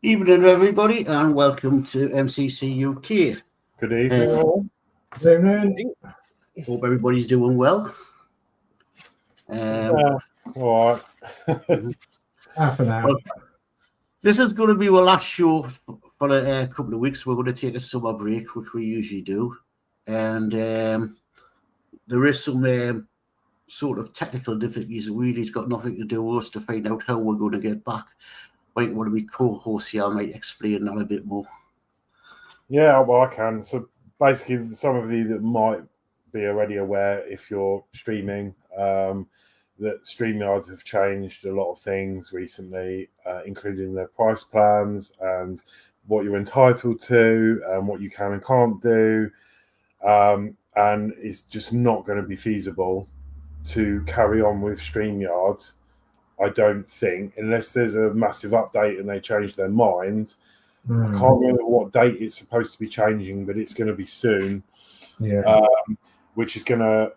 Evening, everybody, and welcome to MCC UK. Good evening, all. Good evening. Hope everybody's doing well. All right. Half an hour. Well, this is going to be our last show for a couple of weeks. We're going to take a summer break, which we usually do. And there is some sort of technical difficulties. Really, it's got nothing to do with us to find out how we're going to get back. Might want to be co-host here. I might explain that a bit more. Yeah, well, I can. So basically, some of you that might be already aware, if you're streaming, that StreamYards have changed a lot of things recently, including their price plans and what you're entitled to and what you can and can't do. And it's just not going to be feasible to carry on with StreamYards, I don't think, unless there's a massive update and they change their mind. I can't remember what date it's supposed to be changing, but it's going to be soon. Yeah. Which is going to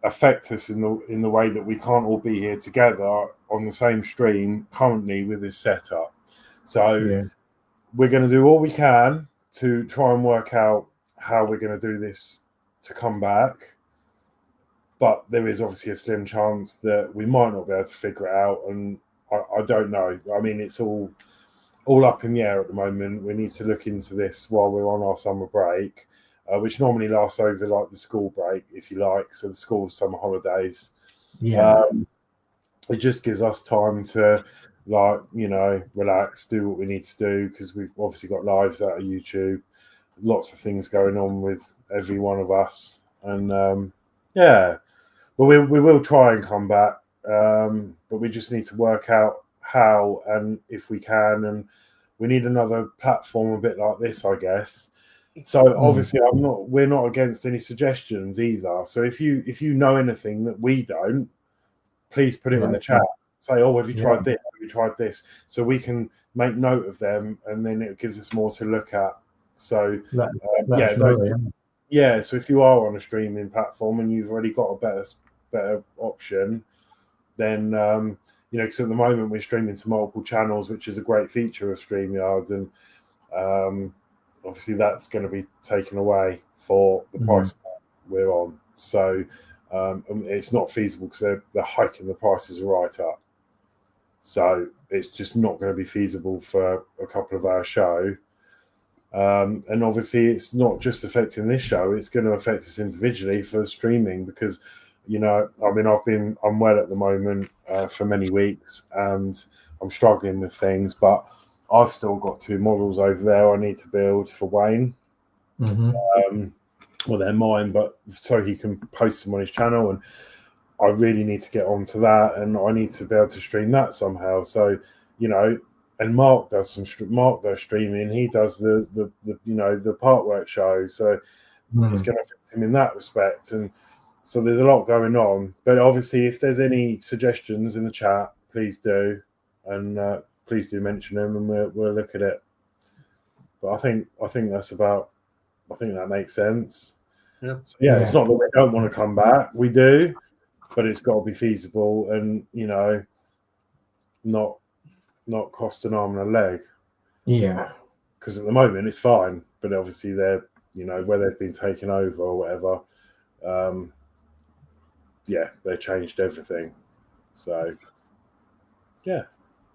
affect us in the way that we can't all be here together on the same stream currently with this setup. So we're going to do all we can to try and work out how we're going to do this to come back. But there is obviously a slim chance that we might not be able to figure it out, and I don't know. I mean, it's all up in the air at the moment. We need to look into this while we're on our summer break, which normally lasts over like the school break, if you like, so the school summer holidays. Yeah. It just gives us time to, like, you know, relax, do what we need to do, because we've obviously got lives out of YouTube, lots of things going on with every one of us, and but we will try and come back, but we just need to work out how and if we can, and we need another platform a bit like this, I guess. So obviously we're not against any suggestions either. So if you know anything that we don't, please put it in the chat. Say, oh, have you tried this? Have you tried this? So we can make note of them, and then it gives us more to look at. So so if you are on a streaming platform and you've already got a better option, then because at the moment we're streaming to multiple channels, which is a great feature of StreamYards, and obviously that's going to be taken away for the price we're on. So it's not feasible because they're hiking the prices right up. So it's just not going to be feasible for a couple of hour show. And obviously it's not just affecting this show, it's going to affect us individually for streaming, because, you know, I mean, I'm well at the moment for many weeks, and I'm struggling with things, but I've still got 2 models over there I need to build for Wayne. Well, they're mine, but so he can post them on his channel, and I really need to get onto that, and I need to be able to stream that somehow. So, you know, and Mark does streaming. He does the Partwork show, so it's going to affect him in that respect. And so there's a lot going on. But obviously, if there's any suggestions in the chat, please do, and please do mention them, and we'll look at it. But I think that makes sense. Yeah. So, it's not that we don't want to come back. We do, but it's got to be feasible, and, you know, not cost an arm and a leg. Yeah. Because at the moment it's fine, but obviously they're, you know, where they've been taken over or whatever, they changed everything. So, I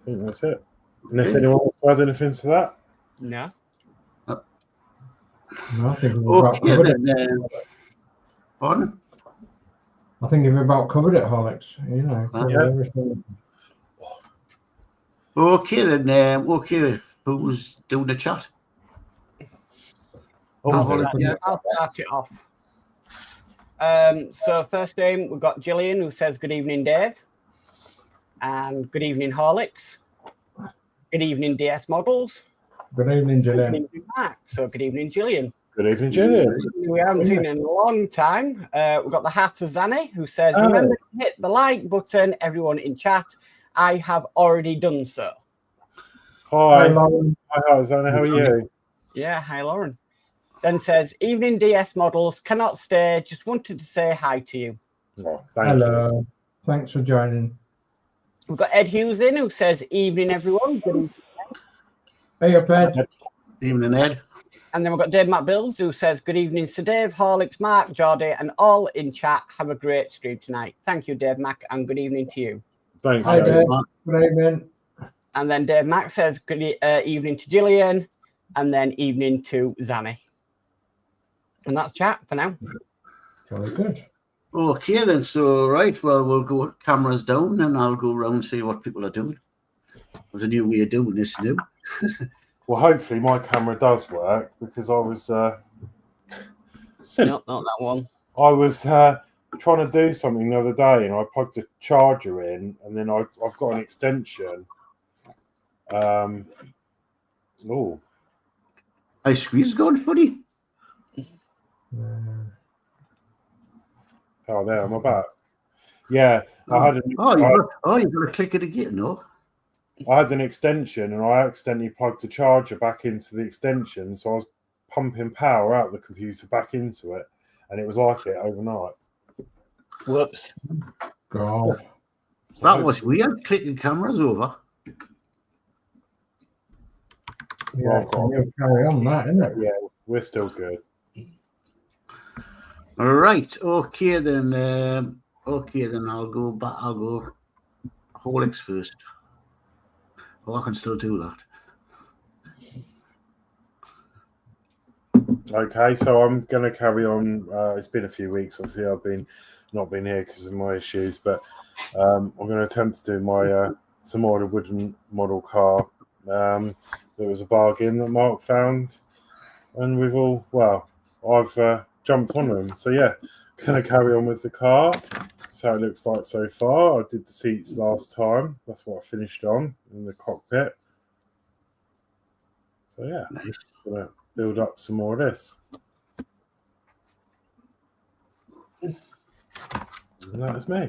think that's it. Unless anyone wants to add anything to that? No. I think we've about covered it. Pardon? I think we've about covered it, Horlixs. You know, everything. Okay then. Who's doing the chat? I'll start it off. So first name, we've got Gillian, who says good evening, Dave, and good evening, Horlixs. Good evening, DS Models. Good evening, Gillian. Good evening, Mark. So good evening, Gillian. Good evening, Gillian. We haven't seen in a long time. We've got the Heart of Zanny, who says, remember to hit the like button, everyone in chat. I have already done so. Hi, Lauren. Hi, Zanny. How are you? Yeah, hi, Lauren. Then says, evening, DS Models. Cannot stay. Just wanted to say hi to you. Oh, Hello. you. Thanks for joining. We've got Ed Hughes in, who says, evening, everyone. Good evening. Hey up, Ed. Evening, Ed. And then we've got Danno Builds, who says, good evening, Sir Dave, Horlixs, Mark, Geordie, and all in chat. Have a great stream tonight. Thank you, Dave Mac, and good evening to you. Thanks, Hi, Dave. Dave. Good evening. And then Dave Mac says, good evening to Gillian, and then evening to Zanny. And that's chat for now. Very good. Okay, then. So, right, well, we'll go cameras down and I'll go around and see what people are doing. There's a new way of doing this now. Well, hopefully my camera does work because I was Not that one. I was trying to do something the other day and I plugged a charger in and then I've got an extension. Oh, Ice squeeze going funny. oh, there, am I back? Yeah, I had you've got to click it again, no? I had an extension and I accidentally plugged a charger back into the extension, so I was pumping power out of the computer back into it, and it was like it overnight. Whoops. God. So That was weird, clicking cameras over. Yeah, you carry on that, isn't it? yeah, we're still good. All right, okay then. I'll go back. I'll go Horlicks first. Oh, I can still do that. Okay, so I'm going to carry on. It's been a few weeks. Obviously, I've not been here because of my issues, but I'm going to attempt to do my some more of the wooden model car. There was a bargain that Mark found, and I've jumped on them. So yeah, going to carry on with the car. That's how it looks like so far. I did the seats last time. That's what I finished on in the cockpit. So yeah, Nice. just going to build up some more of this. And that is me.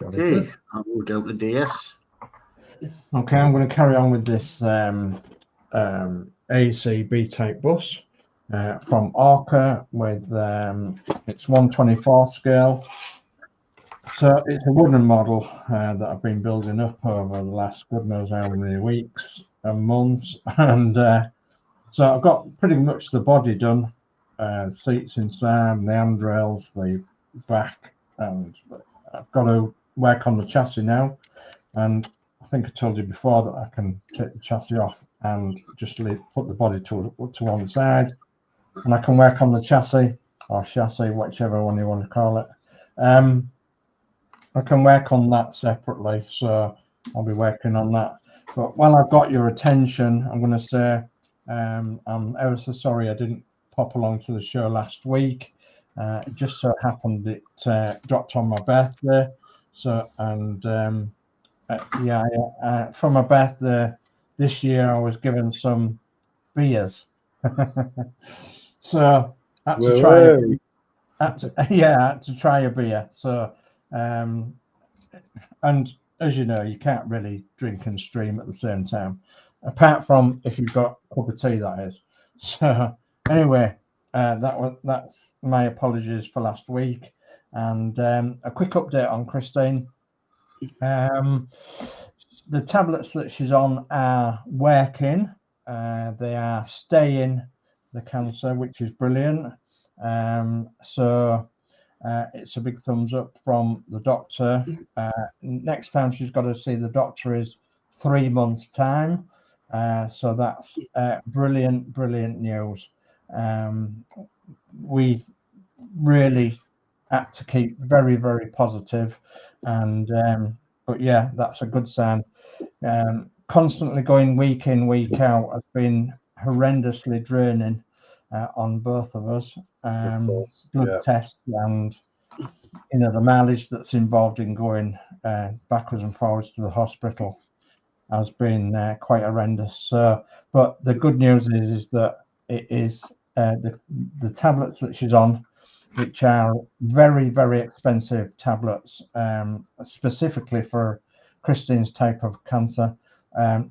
Okay, I'll move down to DS. Okay, I'm going to carry on with this AC B-type bus from Orca with its 1/24 scale. So it's a wooden model that I've been building up over the last good knows how many weeks and months, and so I've got pretty much the body done, seats inside, the handrails, the back, and I've got to work on the chassis now. And I think I told you before that I can take the chassis off and just put the body to one side, and I can work on the chassis or chassis, whichever one you want to call it. I can work on that separately, so I'll be working on that. But while I've got your attention, I'm going to say I'm ever so sorry I didn't pop along to the show last week. It just so happened it dropped on my birthday. So, and for my birthday this year, I was given some beers. So I had to try a beer. So, and as you know, you can't really drink and stream at the same time, apart from if you've got a cup of tea, that is. So anyway, that's my apologies for last week. And a quick update on Christine. The tablets that she's on are working. They are staying the cancer, which is brilliant. So it's a big thumbs up from the doctor. Next time she's got to see the doctor is 3 months' time. So that's brilliant news. We really had to keep very, very positive, and but yeah, that's a good sign. Constantly going week in, week out has been horrendously draining on both of us. Blood tests and the mileage that's involved in going backwards and forwards to the hospital has been quite horrendous. So, but the good news is that it is the tablets that she's on, which are very, very expensive tablets, specifically for Christine's type of cancer.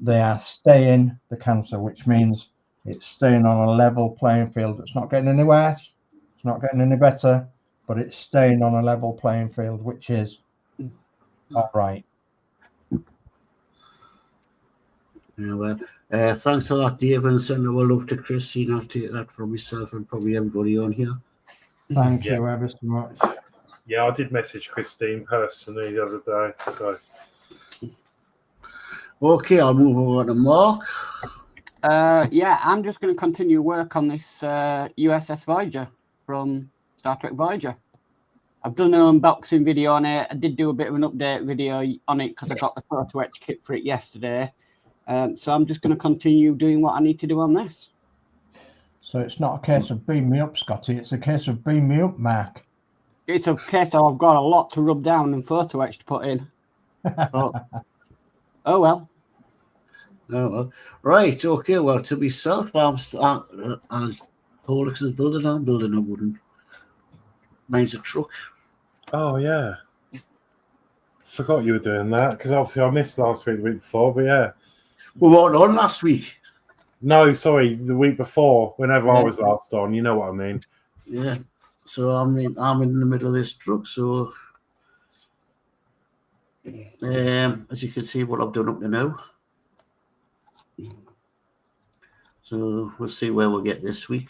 They are staying the cancer, which means it's staying on a level playing field. It's not getting any worse, it's not getting any better, but it's staying on a level playing field, which is all right. Yeah, well, Thanks for that, Dave, and send our love to Christine. I'll take that from myself and probably everybody on here. Thank you ever so much. Yeah, I did message Christine personally the other day. So Okay, I'll move over to Mark. Yeah, I'm just going to continue work on this USS Voyager from Star Trek Voyager. I've done an unboxing video on it. I did do a bit of an update video on it because I got the photo etch kit for it yesterday. So I'm just going to continue doing what I need to do on this. So it's not a case of beam me up, Scotty. It's a case of beam me up, Mark. It's a case of I've got a lot to rub down and photo etch to put in. Oh well. Oh, well. Right, okay, well, to myself, as Horlixs is building, I'm building a wooden. Mine's a truck. oh yeah, forgot you were doing that because obviously I missed last week, the week before. But yeah, We weren't on last week. no, sorry, the week before. Whenever I was last on, you know what I mean. Yeah, so I'm in the middle of this truck, so as you can see what I've done up to now. So we'll see where we'll get this week.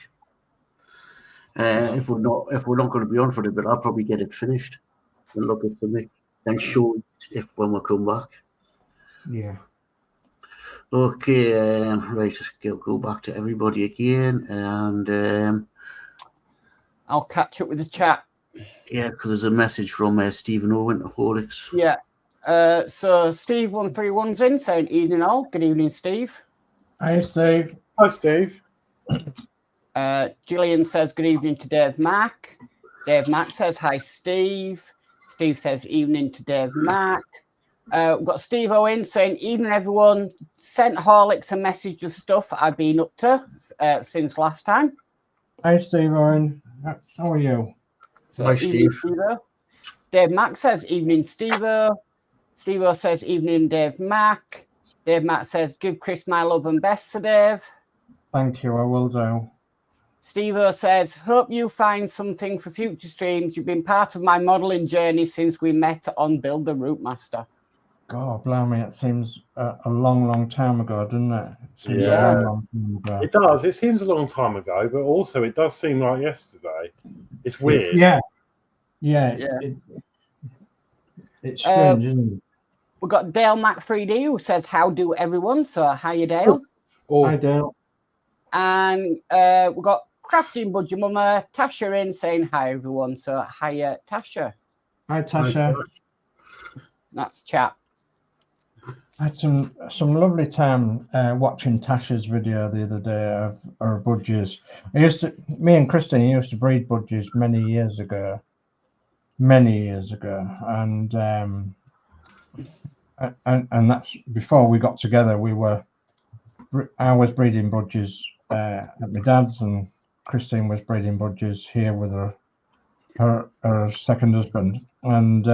If we're not going to be on for a bit, I'll probably get it finished and look at something and show it if when we come back. Yeah. Okay, right, go back to everybody again, and I'll catch up with the chat. yeah, because there's a message from Stephen Owen to Horlixs. Yeah. So Steve 131's in saying evening all. Good evening, Steve. Hi, Steve. Hi, Steve. Gillian says good evening to Dave Mack. Dave Mack says hi, Steve. Steve says evening to Dave Mack. We've got Steve Owen saying evening everyone. Sent Horlicks a message of stuff I've been up to since last time. Hi, Steve Owen. How are you? So, Hi, evening, Steve. Steve-o. Dave Mack says evening, Steve-o. Steve-o says evening, Dave Mack. Dave Mack says give Chris my love and best to Dave. Thank you. I will do. Steve-o says, hope you find something for future streams. You've been part of my modelling journey since we met on Build the Route Master. God, blimey, it seems a long, long time ago, doesn't it? Seems Yeah. a long, long time ago. It does. It seems a long time ago, but also it does seem like yesterday. It's weird. Yeah. It's strange, isn't it? We've got Dale Mac 3D who says, how do everyone? So, hiya, Dale. Hi, Dale. And we've got Crafty and Budgie Mama, Tasha in saying hi, everyone. So, hiya, Tasha. Hi, Tasha. That's chat. I had some lovely time watching Tasha's video the other day of her budgies. Me and Christine used to breed budgies many years ago, and that's before we got together. I was breeding budgies at my dad's, and Christine was breeding budgies here with her second husband, and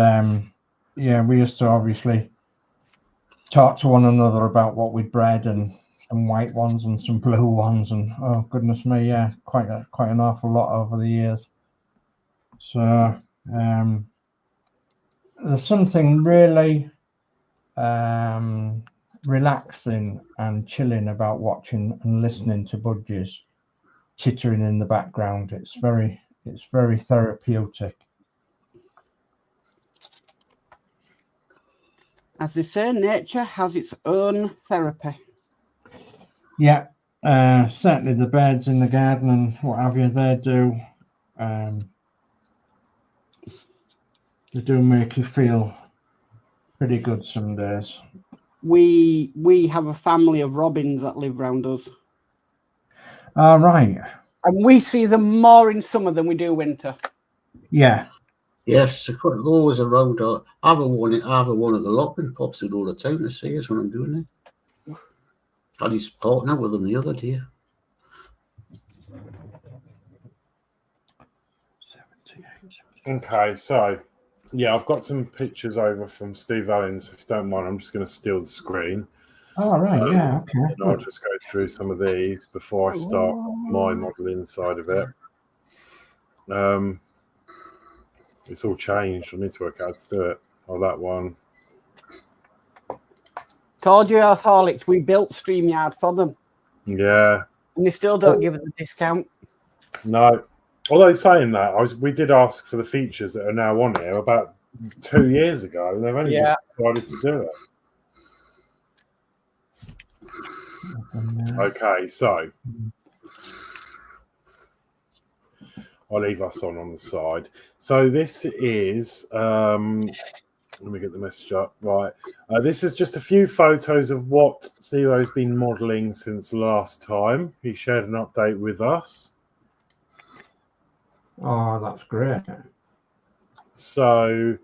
yeah, we used to obviously talk to one another about what we'd bred, and some white ones and some blue ones, and oh goodness me, yeah, quite an awful lot over the years. So there's something really relaxing and chilling about watching and listening to budgies chittering in the background. It's very therapeutic. As they say, nature has its own therapy. Yeah, certainly the birds in the garden and what have you, they do make you feel pretty good some days. We have a family of robins that live round us. All right. And we see them more in summer than we do winter. Yeah. Yes, they're always around. I have one at the lock and pops it all the time to see us when I'm doing it. Had his partner with him the other day. Okay, so yeah, I've got some pictures over from Steve Owens. If you don't mind, I'm just going to steal the screen. All right. Yeah. Okay. And I'll just go through some of these before I start my modelling side of it. It's all changed. I need to work out how to do it. Oh, that one. Told you, Horlixs, we built StreamYard for them. Yeah. And they still don't give us a discount. No. Although saying that, we did ask for the features that are now on here about 2 years ago, and they've only just decided to do it. Okay, so I'll leave us on the side. So this is, let me get the message up. Right. This is just a few photos of what Stevo's been modelling since last time. He shared an update with us. Oh, that's great. So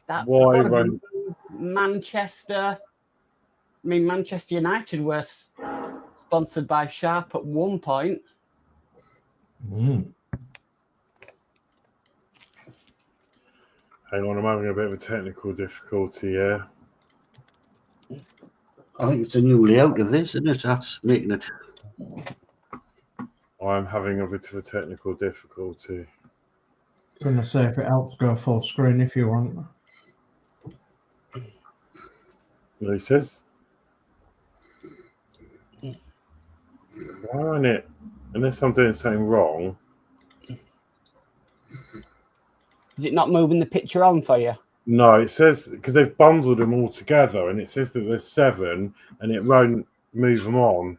That's why won't Manchester? I mean, Manchester United were sponsored by Sharp at one point. Mm. Hang on, I'm having a bit of a technical difficulty here. I think it's a new layout of this, isn't it? That's making it. I'm having a bit of a technical difficulty. Gonna say if it helps, go full screen if you want. Well, he says, why aren't it? Unless I'm doing something wrong. Is it not moving the picture on for you? No, it says because they've bundled them all together, and it says that there's 7, and it won't move them on.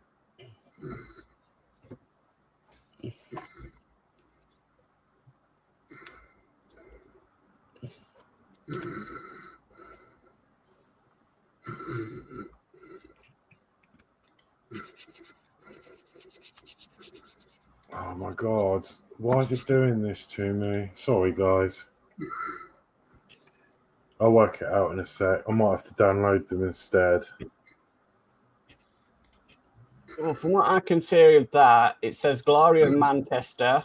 Oh my god, why is it doing this to me? Sorry, guys. I'll work it out in a sec. I might have to download them instead. Well, from what I can see of that, it says Glory of Manchester,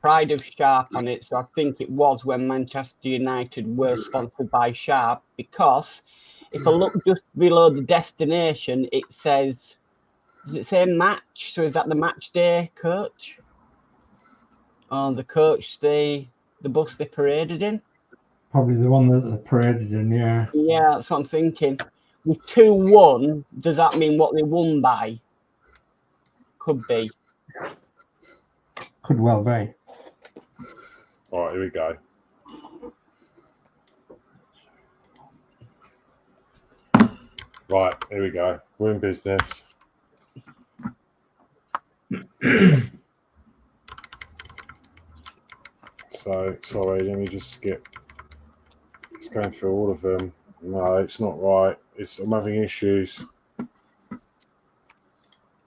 Pride of Sharp on it. So I think it was when Manchester United were sponsored by Sharp, because if I look just below the destination, it says, does it say match? So is that the match day coach? Oh, the coach, the bus they paraded in? Probably the one that they paraded in, yeah. Yeah, that's what I'm thinking. With 2-1, does that mean what they won by? Could be. Could well be. All right, here we go. Right, here we go. We're in business. So, sorry, let me just skip. It's going through all of them. No, it's not right. I'm having issues.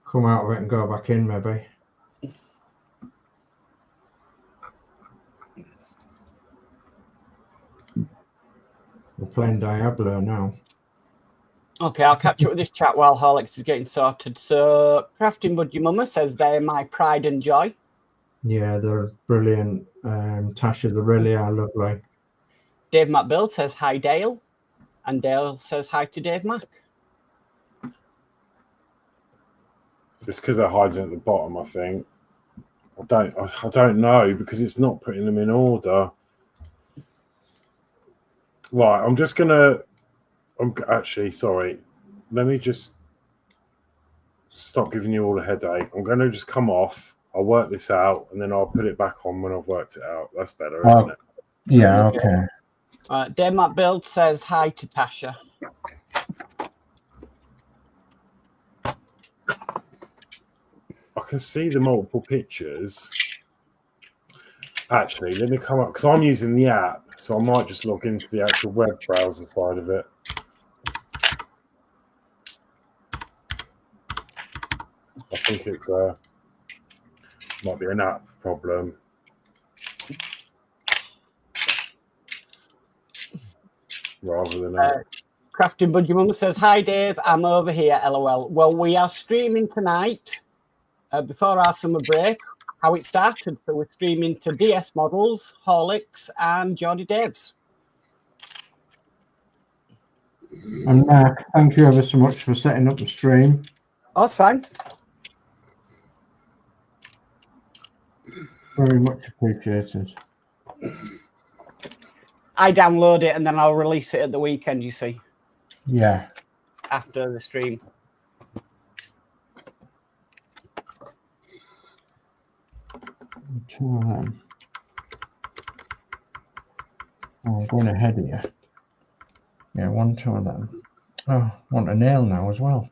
Come out of it and go back in, maybe. We're playing Diablo now. Okay, I'll catch up with this chat while Horlixs is getting sorted. So, Crafting Budgie Mama says they're my pride and joy. Yeah, they're brilliant. Tasha, they really are lovely. Dave Builds says hi, Dale. And Dale says hi to Dave Mac. Just because they're hiding at the bottom, I think. I don't know, because it's not putting them in order. Right, I'm actually, sorry. Let me just stop giving you all a headache. I'm going to just come off. I'll work this out, and then I'll put it back on when I've worked it out. That's better, isn't it? Yeah, okay. Dave Build says hi to Tasha. I can see the multiple pictures. Actually, let me come up, because I'm using the app, so I might just log into the actual web browser side of it. I think it might be an app problem. Rather than Crafting Budgie Mama says, hi, Dave. I'm over here, LOL. Well, we are streaming tonight before our summer break. How it started. So we're streaming to DS Models, Horlixs, and Geordie Dave's. And Mark, thank you ever so much for setting up the stream. Oh, that's fine. Very much appreciated. I download it and then I'll release it at the weekend, you see. Yeah. after the stream. Two of them. Oh, I'm going ahead here. Yeah, two of them. Oh, I want a nail now as well.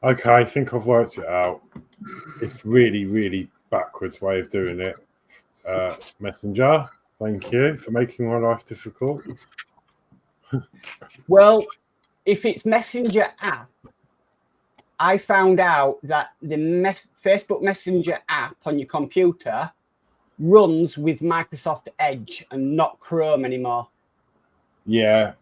Okay, I think I've worked it out. It's really, really backwards way of doing it. Messenger, thank you for making my life difficult. Well, if it's Messenger app, I found out that the Facebook Messenger app on your computer runs with Microsoft Edge and not Chrome anymore. Yeah,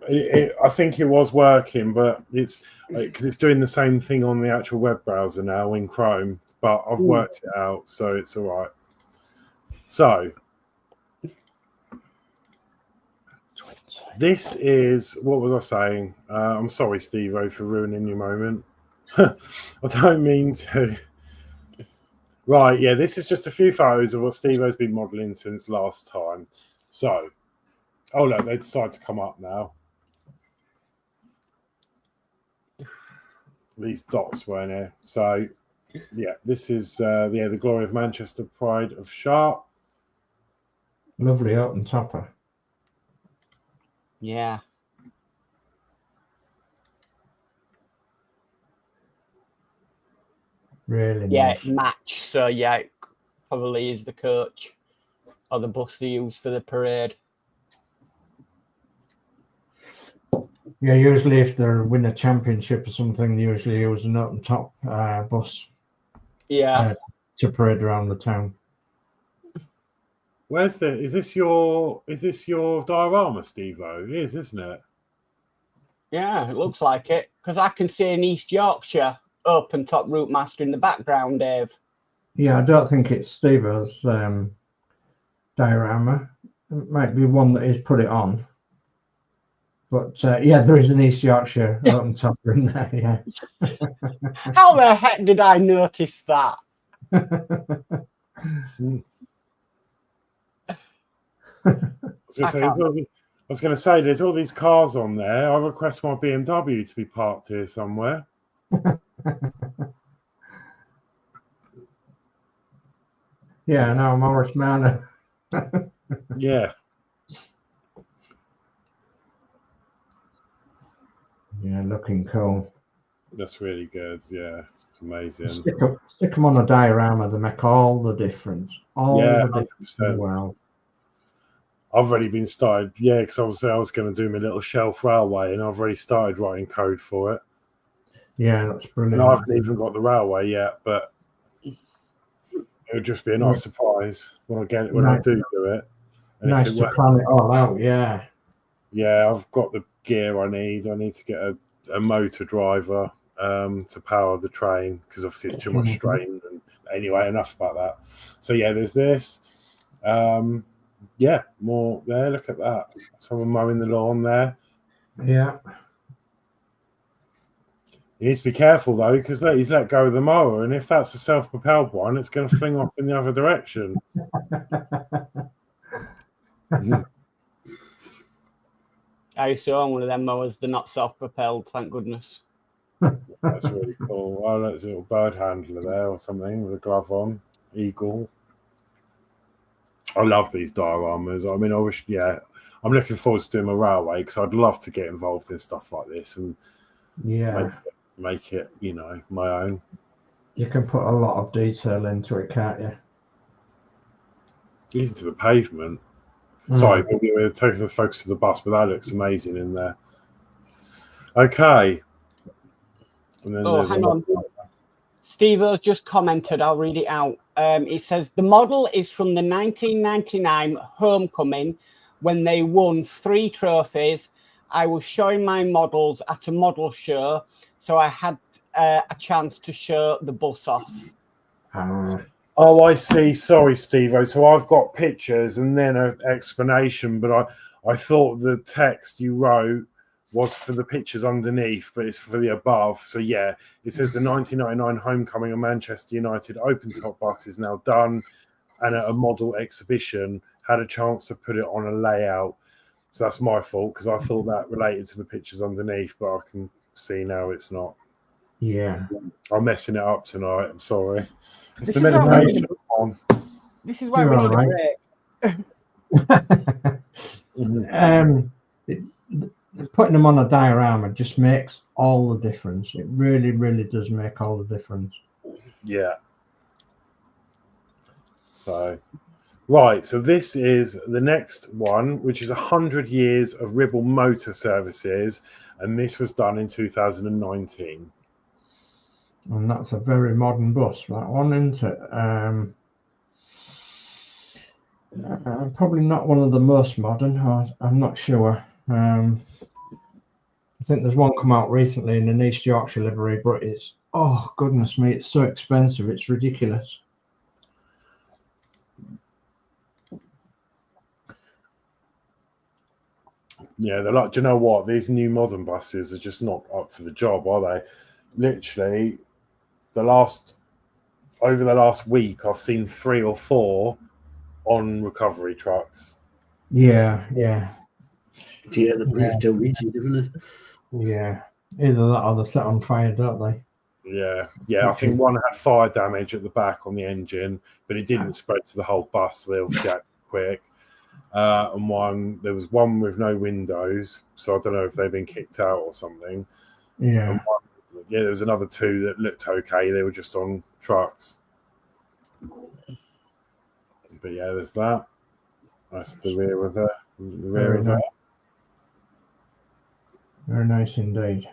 I think it was working, but it's because it's doing the same thing on the actual web browser now in Chrome. But I've worked it out, so it's all right. So this is, what was I saying? I'm sorry, Steve-O, for ruining your moment. I don't mean to. Right, yeah, this is just a few photos of what Steve-O's been modelling since last time. So, oh look, they decide to come up now. These dots weren't here. So, yeah, this is the Glory of Manchester, Pride of Sharp. Lovely open topper. Yeah. Really Yeah, nice. it matched. So, yeah, it probably is the coach or the bus they use for the parade. Yeah, usually if they win a championship or something, they usually use an open top bus. Yeah. To parade around the town. Where's the? Is this your diorama, Steve-O? It is, isn't it? Yeah, it looks like it. Because I can see an East Yorkshire open top route master in the background, Dave. Yeah, I don't think it's Steve-O's diorama. It might be one that he's put it on. But yeah, there is an East Yorkshire open topper in there. Yeah. How the heck did I notice that? I was going to say, there's all these cars on there. I request my BMW to be parked here somewhere. Yeah, no, Morris Manor. Yeah. Yeah, looking cool. That's really good. Yeah, it's amazing. Stick them on a diorama. They make all the difference. All the difference in the world. I've already been started. Yeah, because obviously I was going to do my little shelf railway, and I've already started writing code for it. Yeah, that's brilliant. And I haven't even got the railway yet, but it'll just be a nice surprise when I get it, when I do it. And nice to plan it all out. Yeah. Yeah, I've got the gear I need. I need to get a motor driver to power the train because obviously it's too much strain. And anyway, enough about that. So yeah, there's this. Yeah, more there. Look at that. Someone mowing the lawn there. Yeah. He needs to be careful though, because he's let go of the mower, and if that's a self-propelled one, it's going to fling off in the other direction. I used to own one of them mowers. They're not self-propelled, thank goodness. That's really cool. Oh, there's a little bird handler there or something with a glove on. Eagle. I love these dioramas. I mean, I wish, yeah, I'm looking forward to doing my railway because I'd love to get involved in stuff like this and make it, you know, my own. You can put a lot of detail into it, can't you? Even to the pavement. Sorry, we're taking the focus of the bus, but that looks amazing in there. Okay. And then hang on. Steve-O's just commented. I'll read it out. It says, the model is from the 1999 homecoming when they won 3 trophies. I was showing my models at a model show, so I had a chance to show the bus off. Oh, I see. Sorry, Steve-O. So I've got pictures and then an explanation, but I thought the text you wrote was for the pictures underneath, but it's for the above. So yeah, it says the 1999 homecoming of Manchester United open top bus is now done and at a model exhibition had a chance to put it on a layout. So that's my fault, because I thought that related to the pictures underneath, but I can see now it's not. Yeah. I'm messing it up tonight. I'm sorry. It's This the is why medication on. This is why You're we need all a break. Putting them on a diorama just makes all the difference. It really, really does make all the difference. Yeah. So, right. So this is the next one, which is 100 years of Ribble Motor Services, and this was done in 2019. And that's a very modern bus, that one, isn't it? Probably not one of the most modern. I'm not sure. I think there's one come out recently in an East Yorkshire livery, but it's, oh goodness me, it's so expensive, it's ridiculous. Yeah, they're like, do you know what? These new modern buses are just not up for the job, are they? Literally, over the last week, I've seen 3 or 4 on recovery trucks. Yeah. The break too rigid, isn't it? Yeah. Either that or they're set on fire, don't they? Yeah. I think one had fire damage at the back on the engine, but it didn't spread to the whole bus, so they obviously acted quick. And there was one with no windows, so I don't know if they've been kicked out or something. Yeah. There was another 2 that looked okay. They were just on trucks. But yeah, there's that. That's the rear of it. Very nice indeed.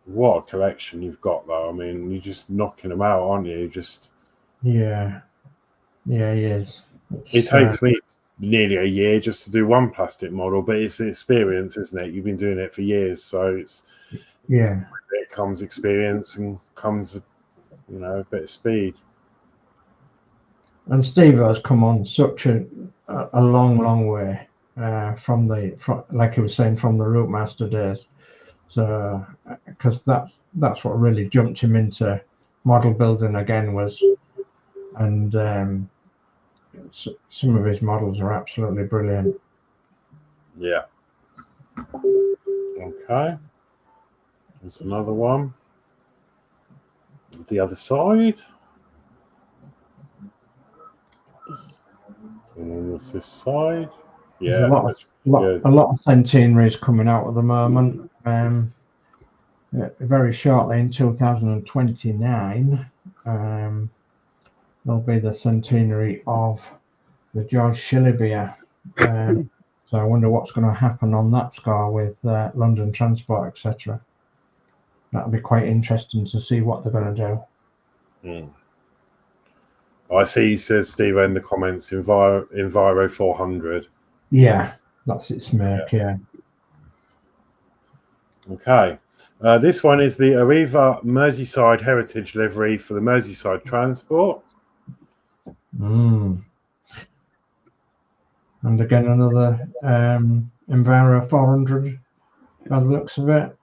What a collection you've got, though. I mean, you're just knocking them out, aren't you? Yeah, he is. It takes me nearly a year just to do one plastic model, but it's an experience, isn't it? You've been doing it for years, so it's it comes experience and comes, a bit of speed. And Steve has come on such a long way from like he was saying, from the Routemaster days. So, because that's what really jumped him into model building again and some of his models are absolutely brilliant. Yeah. Okay. There's another one. The other side. And then there's this side. Yeah, a lot of centenaries coming out at the moment. Very shortly in 2029, there'll be the centenary of the George Shillibere. So I wonder what's going to happen on that score with London Transport, etc. That'll be quite interesting to see what they're going to do. I see, he says, Steve, in the comments, Enviro 400. Yeah, that's its make, yeah. Okay. This one is the Arriva Merseyside Heritage livery for the Merseyside Transport. And again, another Enviro 400 by the looks of it.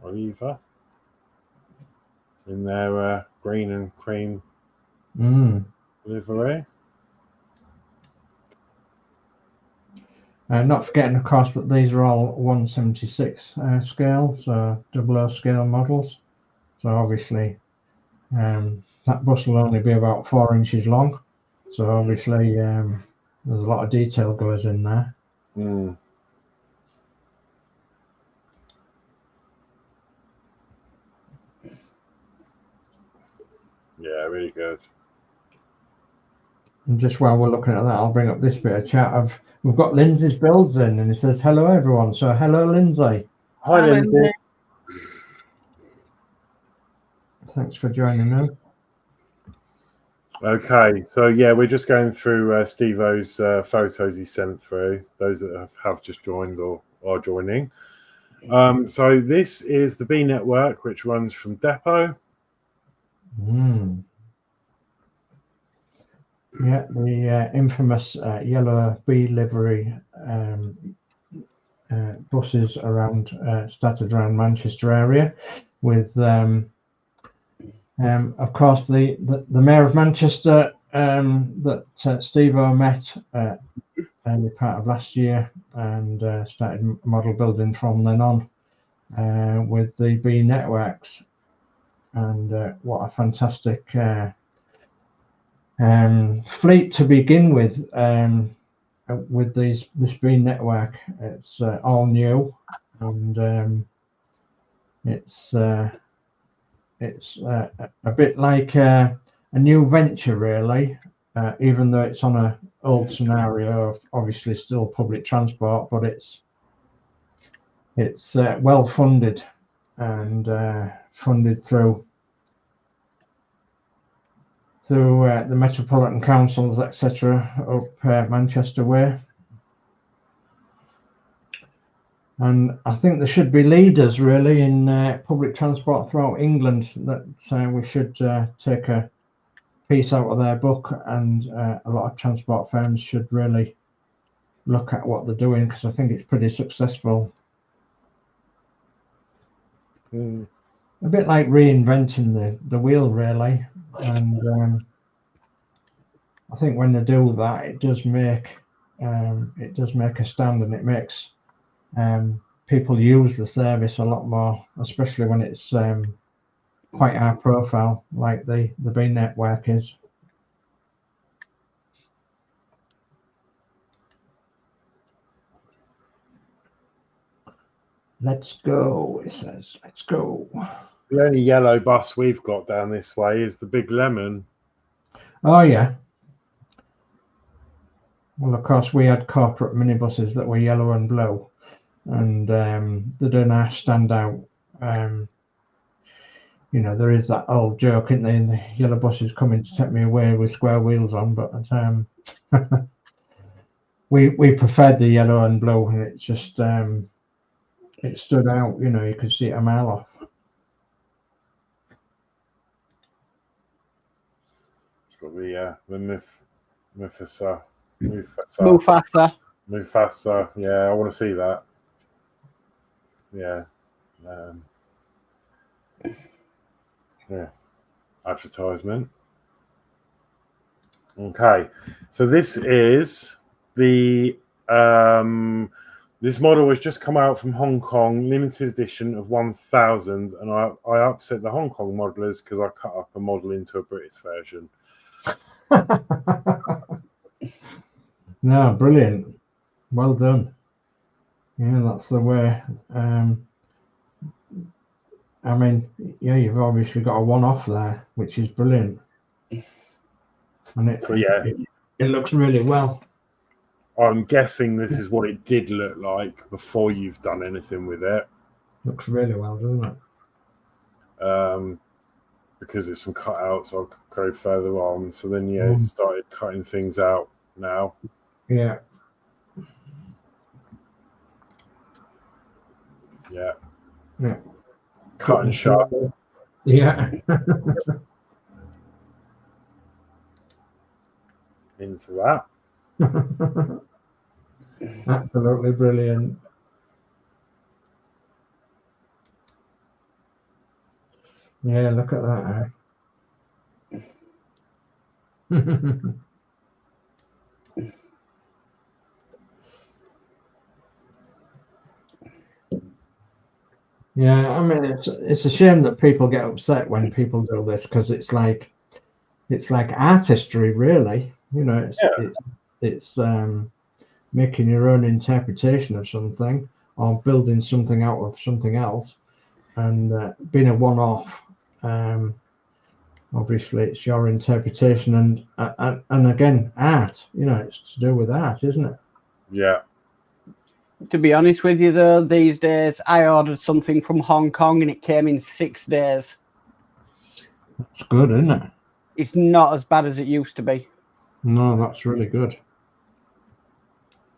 Arriva. It's in their green and cream livery. Not forgetting, of course, that these are all 176 scale, so 00 scale models. So obviously, that bus will only be about 4 inches long. So obviously, there's a lot of detail goes in there. Yeah, really good. And just while we're looking at that, I'll bring up this bit of chat. We've got Lindsey's builds in, and he says, hello, everyone. So hello, Lindsey. Hi, Lindsey. Thanks for joining us. Okay, so yeah, we're just going through Steve-O's photos he sent through, those that have just joined or are joining. So this is the Bee Network, which runs from Depot. Yeah, the infamous yellow bee livery buses scattered around Manchester area with Of course, the Mayor of Manchester that Steve-O met early part of last year and started model building from then on with the B networks. And what a fantastic fleet to begin with this B network. It's all new, and it's a bit like a new venture, really, even though it's on an old scenario of obviously still public transport, but it's well funded and funded through the metropolitan councils, etc., up Manchester way. And I think there should be leaders really in public transport throughout England that we should take a piece out of their book, and a lot of transport firms should really look at what they're doing, because I think it's pretty successful. A bit like reinventing the wheel, really. And I think when they do that, it does make a stand, and it makes people use the service a lot more, especially when it's quite high profile, like the B network is. Let's go, it says. Let's go. The only yellow bus we've got down this way is the Big Lemon. Oh, yeah. Well, of course, we had corporate minibuses that were yellow and blue, and they do not stand out. You know, there is that old joke, isn't there? In the yellow buses coming to take me away with square wheels on, but we preferred the yellow and blue, and it just it stood out. You know, you could see it a mile off. It's got the Mufasa. Yeah, I want to see that. Yeah. Yeah. Advertisement. Okay. So this is the this model has just come out from Hong Kong, limited edition of 1,000, and I upset the Hong Kong modelers because I cut up a model into a British version. No, brilliant. Well done. Yeah, that's the way. I mean, yeah, you've obviously got a one-off there, which is brilliant. And it looks really well. I'm guessing this is what it did look like before you've done anything with it. Looks really well, doesn't it? Because there's some cutouts, I'll go further on. So then, it started cutting things out now. Yeah. Yeah. Yeah. Cut and sharp. Yeah. Into that. Absolutely brilliant. Yeah, look at that. Yeah, I mean, it's a shame that people get upset when people do this, because it's like artistry, really. You know, it's making your own interpretation of something or building something out of something else, and being a one-off. Obviously, it's your interpretation, and again, art. You know, it's to do with art, isn't it? Yeah. To be honest with you, though, these days I ordered something from Hong Kong and it came in 6 days. That's good, isn't it? It's not as bad as it used to be. No, that's really good.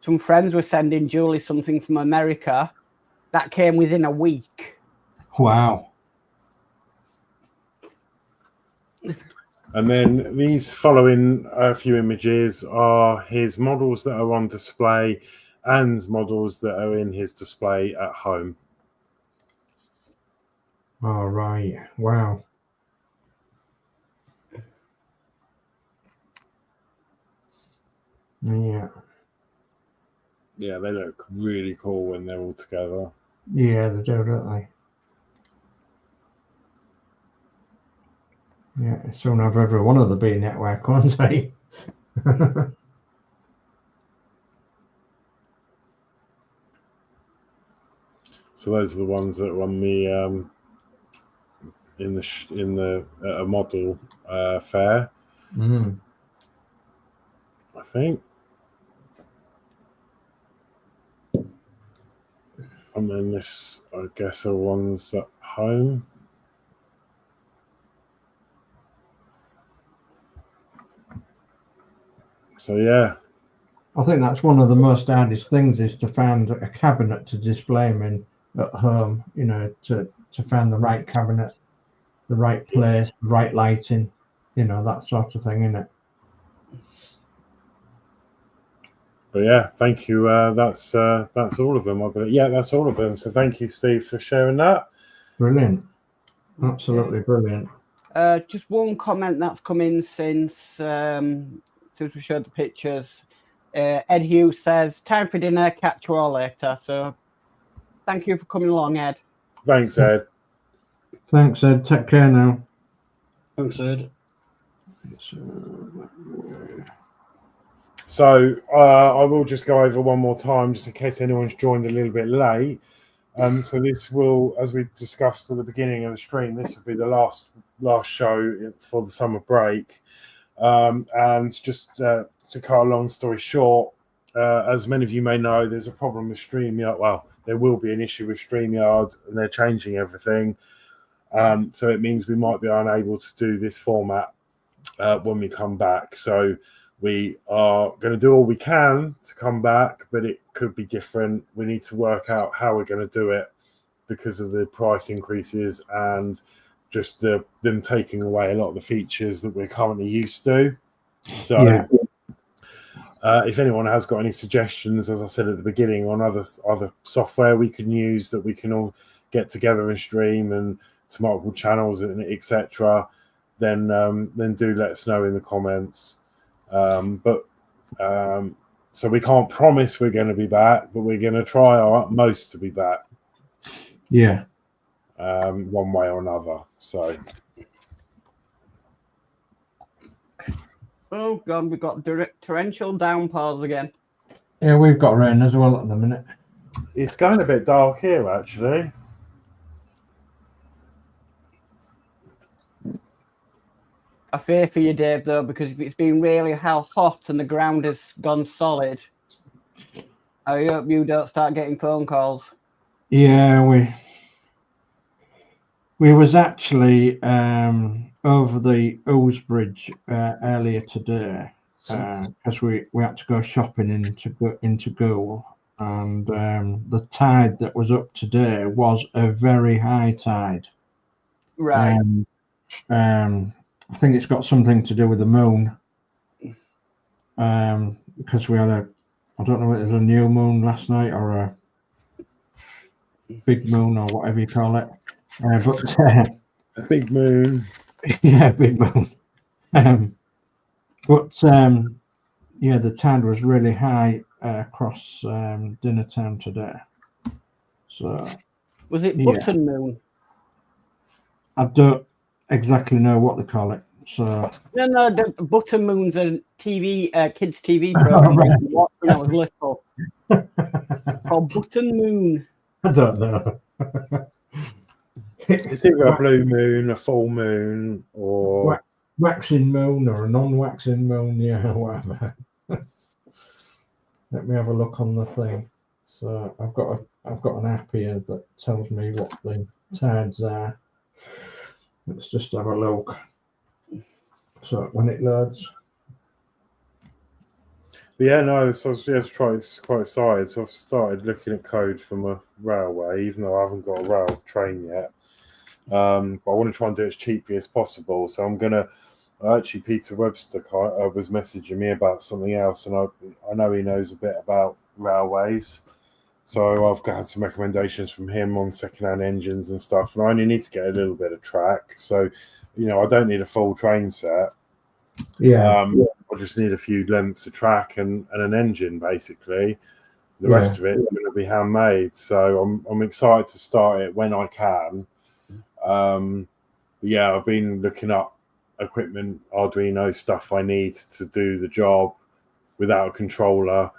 Some friends were sending Julie something from America that came within a week. Wow. And then these following a few images are his models that are on display and models that are in his display at home. All right. Wow. Yeah. Yeah, they look really cool when they're all together. Yeah, they do, don't they? Yeah, soon have every one of the B network ones, eh? So those are the ones that are on the in the model fair, Mm. I think. And then this, I guess, are ones at home. So yeah, I think that's one of the most hardest things, is to find a cabinet to display them in at home. You know, to find the right cabinet, the right place, the right lighting. You know, that sort of thing, innit? but yeah, thank you. That's all of them, I believe. Yeah, that's all of them. So thank you, Steve, for sharing that. Brilliant, absolutely brilliant. Just one comment that's come in since we showed the pictures. Ed Hughes says, "Time for dinner. Catch you all later." So, thank you for coming along, Ed. Thanks, Ed. Thanks, Ed. Take care now. Thanks, Ed. So I will just go over one more time, just in case anyone's joined a little bit late. So this will, as we discussed at the beginning of the stream, this will be the last show for the summer break. And just to cut a long story short, as many of you may know, there's a problem with StreamYard. Well, there will be an issue with StreamYard, and they're changing everything. So it means we might be unable to do this format when we come back. So we are going to do all we can to come back, but it could be different. We need to work out how we're going to do it because of the price increases and just them taking away a lot of the features that we're currently used to. So Yeah. If anyone has got any suggestions, as I said at the beginning, on other software we can use that we can all get together and stream and to multiple channels and etc., then do let us know in the comments. So we can't promise we're going to be back, but we're going to try our utmost to be back. Yeah. One way or another. So. Oh God, we've got torrential downpours again. Yeah, we've got rain as well at the minute. It's going a bit dark here, actually. I fear for you, Dave, though, because it's been really hot and the ground has gone solid. I hope you don't start getting phone calls. Yeah, we was actually over the Ouse Bridge earlier today because we had to go shopping into Goole, and the tide that was up today was a very high tide. Right. I think it's got something to do with the moon, because we had I don't know if it was a new moon last night or a big moon or whatever you call it. But a big moon. Yeah, big moon. Yeah, the tide was really high across dinner time today. So was it button moon? I don't exactly know what they call it. So no, the button moon's a TV kids TV program I watched when I was little. Called Button Moon. I don't know. It's either a blue moon, a full moon, or waxing moon or a non-waxing moon, yeah, whatever. Let me have a look on the thing. So I've got an app here that tells me what the tides are. Let's just have a look. So when it loads. But yeah, no, so I was just quite excited. So I've started looking at code from a railway, even though I haven't got a rail train yet. But I want to try and do it as cheaply as possible. So I'm gonna. Actually, Peter Webster was messaging me about something else, and I know he knows a bit about railways. So I've had some recommendations from him on second-hand engines and stuff, and I only need to get a little bit of track. So, I don't need a full train set. Yeah. I just need a few lengths of track and an engine, basically. The rest of it is going to be handmade. So I'm excited to start it when I can. Yeah, I've been looking up equipment, Arduino stuff I need to do the job without a controller.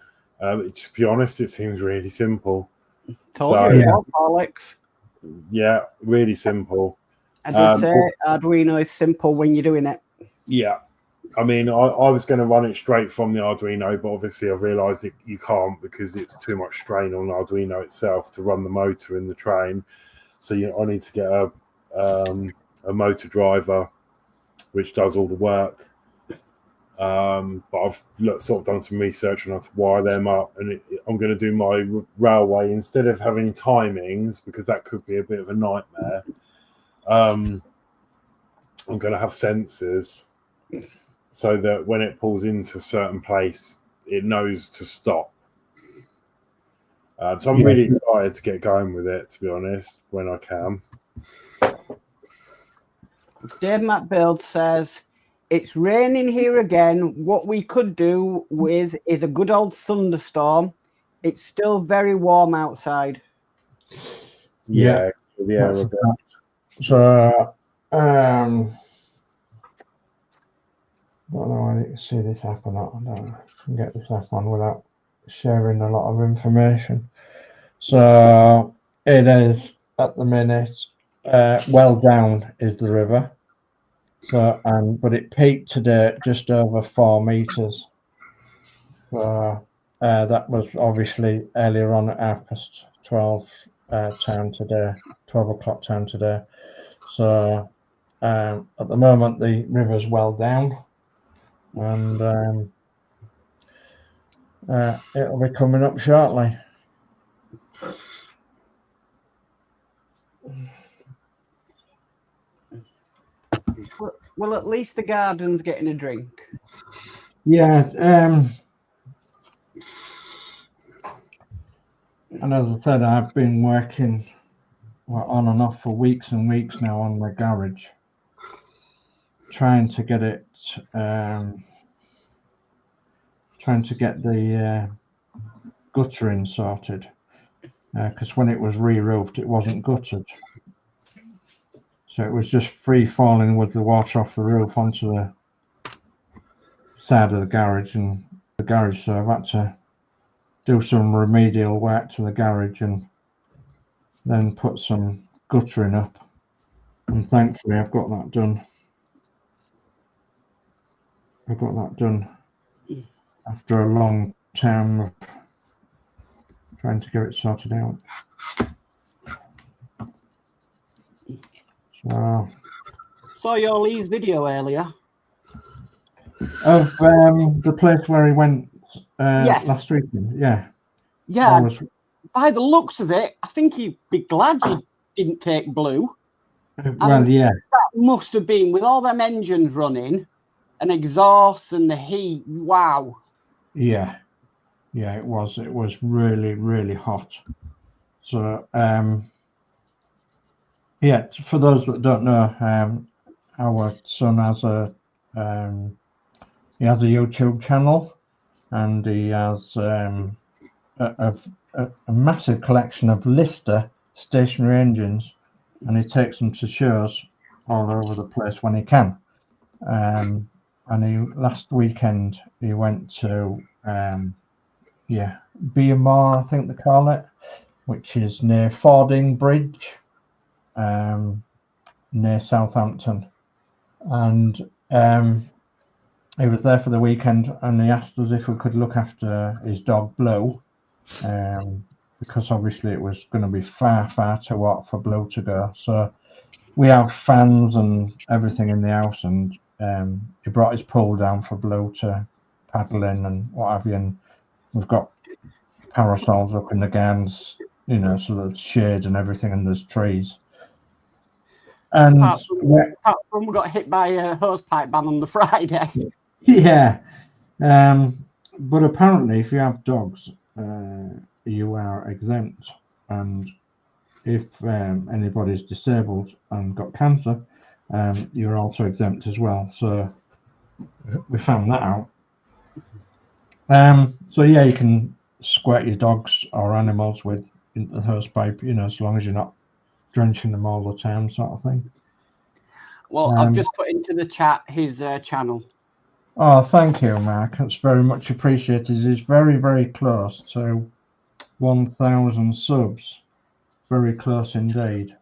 To be honest, it seems really simple. Told you it was Horlixs. Yeah, really simple. I did say Arduino is simple when you're doing it. Yeah. I mean, I was going to run it straight from the Arduino, but obviously I've realised that you can't because it's too much strain on Arduino itself to run the motor in the train. So I need to get a motor driver, which does all the work. But I've sort of done some research on how to wire them up, and I'm going to do my railway instead of having timings, because that could be a bit of a nightmare. I'm going to have sensors so that when it pulls into a certain place, it knows to stop. So I'm really excited to get going with it, to be honest, when I can. Danno Builds says, it's raining here again. What we could do with is a good old thunderstorm. It's still very warm outside. Yeah, the air a bit. So, I don't know whether you can see this app or not. I don't know. I can get this app on without sharing a lot of information. So it is at the minute. Well down is the river. So but it peaked today at just over 4 meters. So that was obviously earlier on at 12 town today, 12 o'clock town today. So at the moment the river's well down, and it'll be coming up shortly. Well, at least the garden's getting a drink. Yeah, and as I said, I've been working on and off for weeks and weeks now on my garage, trying to get it, trying to get the guttering sorted, because when it was re-roofed, it wasn't guttered. So it was just free falling with the water off the roof onto the side of the garage and the garage. So I've had to do some remedial work to the garage and then put some guttering up. And thankfully I've got that done. I've got that done after a long time of trying to get it sorted out. So, saw your Lee's video earlier of the place where he went last weekend. Yeah. By the looks of it, I think he'd be glad he didn't take blue. Well, yeah, that must have been with all them engines running and exhaust and the heat. Wow. Yeah, it was really, really hot. So yeah, for those that don't know, our son has a YouTube channel, and he has a massive collection of Lister stationary engines, and he takes them to shows all over the place when he can. And last weekend he went to BMR, I think they call it, which is near Fording Bridge, near Southampton, and he was there for the weekend, and he asked us if we could look after his dog Blue, because obviously it was going to be far too hot for Blue to go. So we have fans and everything in the house, and he brought his pool down for Blue to paddle in and what have you, and we've got parasols up in the gardens, so there's shade and everything, and there's trees. And apart from we got hit by a hosepipe ban on the Friday. Yeah, but apparently if you have dogs, you are exempt, and if anybody's disabled and got cancer, you're also exempt as well. So we found that out, So yeah, you can squirt your dogs or animals with into the hose pipe, you know, as long as you're not drenching them all the time, sort of thing. Well, I've just put into the chat his channel. Oh, thank you, Mark. That's very much appreciated. He's very, very close to 1,000 subs. Very close indeed.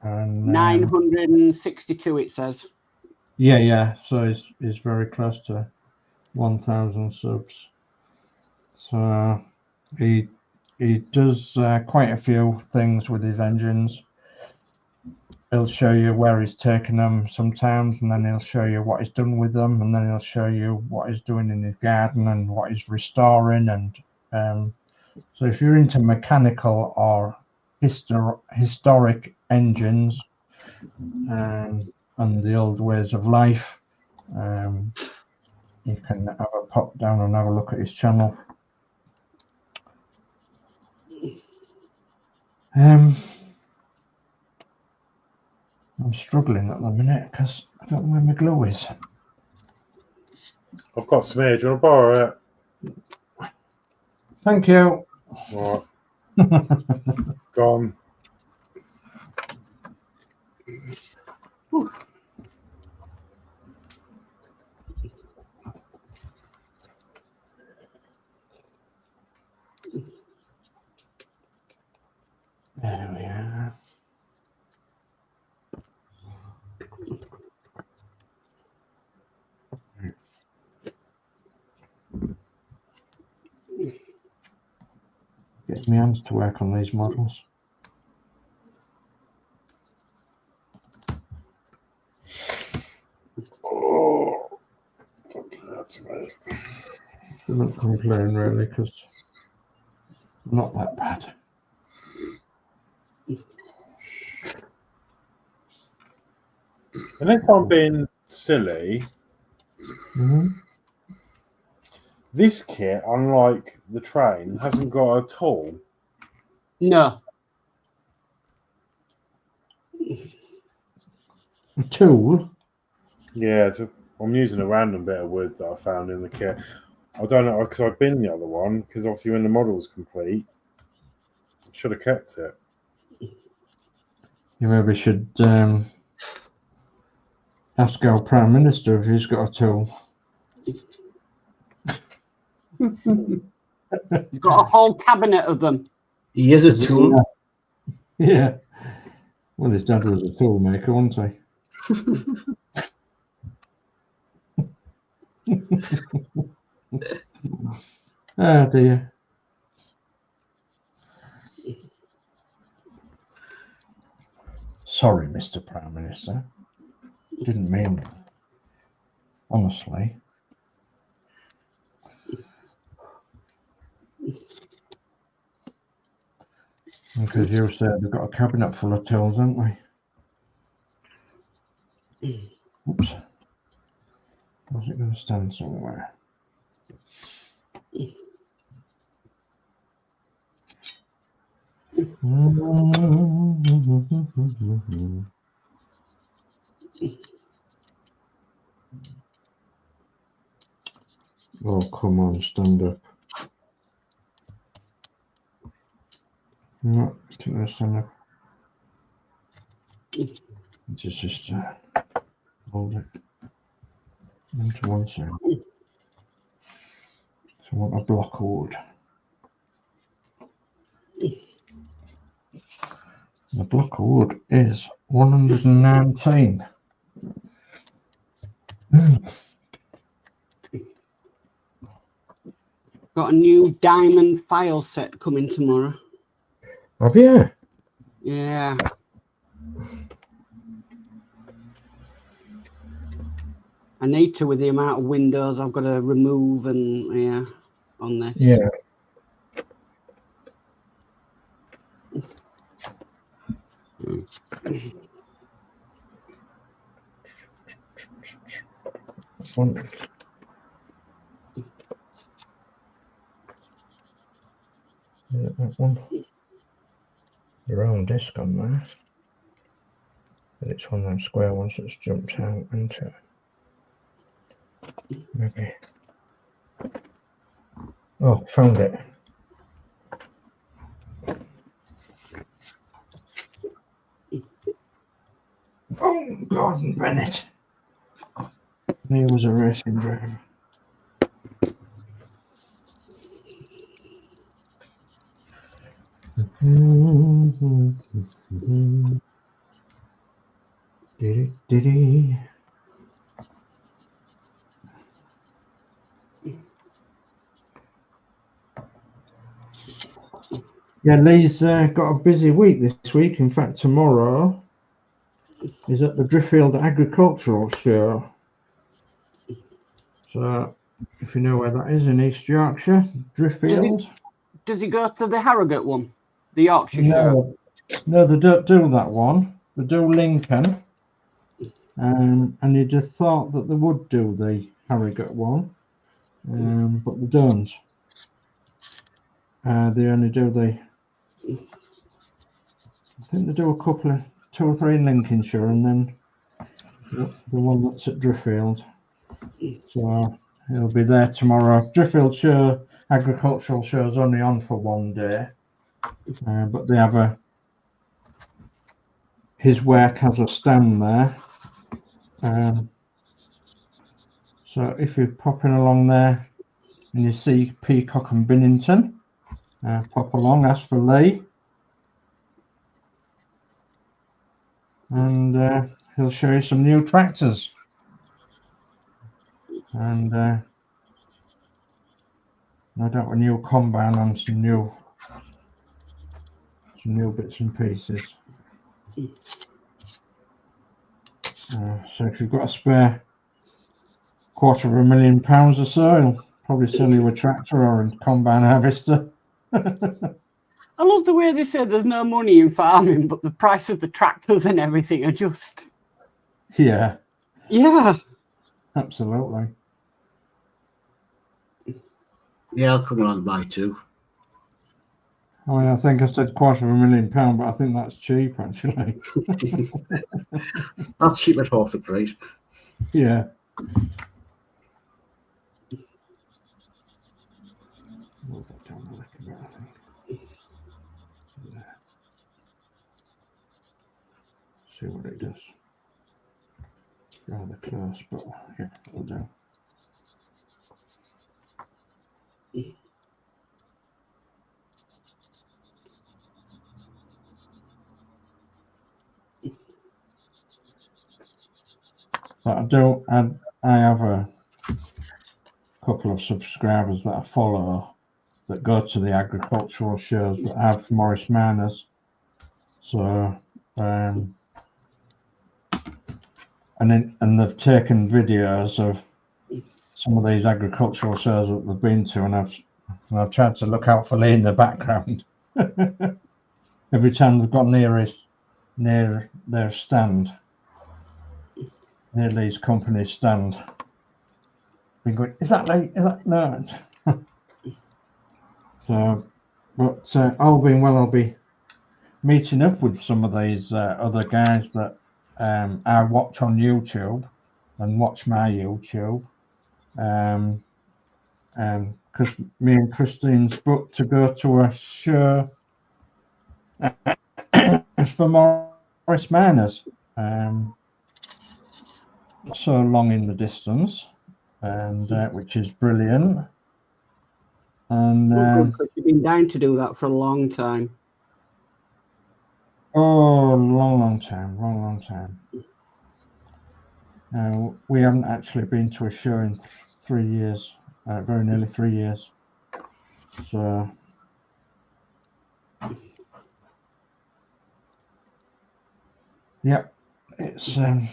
And 962, it says. yeah. So he's very close to 1,000 subs. So he does quite a few things with his engines. He'll show you where he's taken them sometimes, and then he'll show you what he's done with them, and then he'll show you what he's doing in his garden and what he's restoring. And so if you're into mechanical or historic engines and the old ways of life, you can have a pop down and have a look at his channel. I'm struggling at the minute because I don't know where my glue is. I've got smeared. Do you want to borrow it? Thank you. All right. Gone. There we are. Get my hands to work on these models. Oh, that's right. Shouldn't complain really, because I'm not that bad. Unless I'm being silly, this kit, unlike the train, hasn't got a tool. No. A tool? Yeah, I'm using a random bit of wood that I found in the kit. I don't know, because I've been the other one, because obviously when the model's complete, I should have kept it. You maybe should ask our Prime Minister if he's got a tool. He's got a whole cabinet of them. He is a tool. Yeah. Well, his dad was a tool maker, wasn't he? Oh dear. Sorry, Mr. Prime Minister. Didn't mean that. Honestly. Because you said they've got a cabinet full of tools, haven't we? Oops. Was it going to stand somewhere? Oh, come on, stand up. No, to stand up. Just hold it into one side. So I want a block of wood. The block of wood is 119. Got a new diamond file set coming tomorrow. Have you? Yeah. I need to with the amount of windows I've got to remove and yeah, on this. Yeah. One. Yeah, that one. The round disc on there. But it's one of them square ones that's jumped out into it. Maybe. Oh, found it. Oh, Gordon Bennett. He was a racing driver. Yeah, Lee's got a busy week this week. In fact, tomorrow is at the Driffield Agricultural Show. So, if you know where that is in East Yorkshire, Driffield. Does he go to the Harrogate one? The Yorkshire Show? No, they don't do that one. They do Lincoln. And you'd have thought that they would do the Harrogate one, but they don't. They only do the. I think they do a couple of 2 or 3 in Lincolnshire, and then the one that's at Driffield. So he'll be there tomorrow. Driffield Show, agricultural show, is only on for 1 day, but they have his work has a stand there. So if you're popping along there and you see Peacock and Binnington, pop along, ask for Lee, and he'll show you some new tractors and no doubt a new combine and some new bits and pieces. So if you've got a spare £250,000 or so, he'll probably sell you a tractor or a combine harvester. I love the way they say there's no money in farming, but the price of the tractors and everything are just... Yeah. Yeah. Absolutely. Yeah, I'll come along and buy 2. I mean, I think I said £250,000, but I think that's cheap, actually. That's cheap at half the price. Yeah. Move that down a little bit, I think. Yeah. See what it does. Rather close, but yeah, it'll do. But I have a couple of subscribers that I follow that go to the agricultural shows that have Morris Miners. So, and they've taken videos of some of these agricultural shows that they've been to, and I've tried to look out for Lee in the background. Every time they've got near their stand, near Lee's company stand, been going, is that Lee? Is that no? So, but all being well, I'll be meeting up with some of these other guys that I watch on YouTube and watch my YouTube. Because me and Christine's booked to go to a show for Morris Miners. So long in the distance, and which is brilliant. And you've been down to do that for a long time. Oh, long time. We haven't actually been to a show in 3 years, very nearly 3 years. So, yep, it's a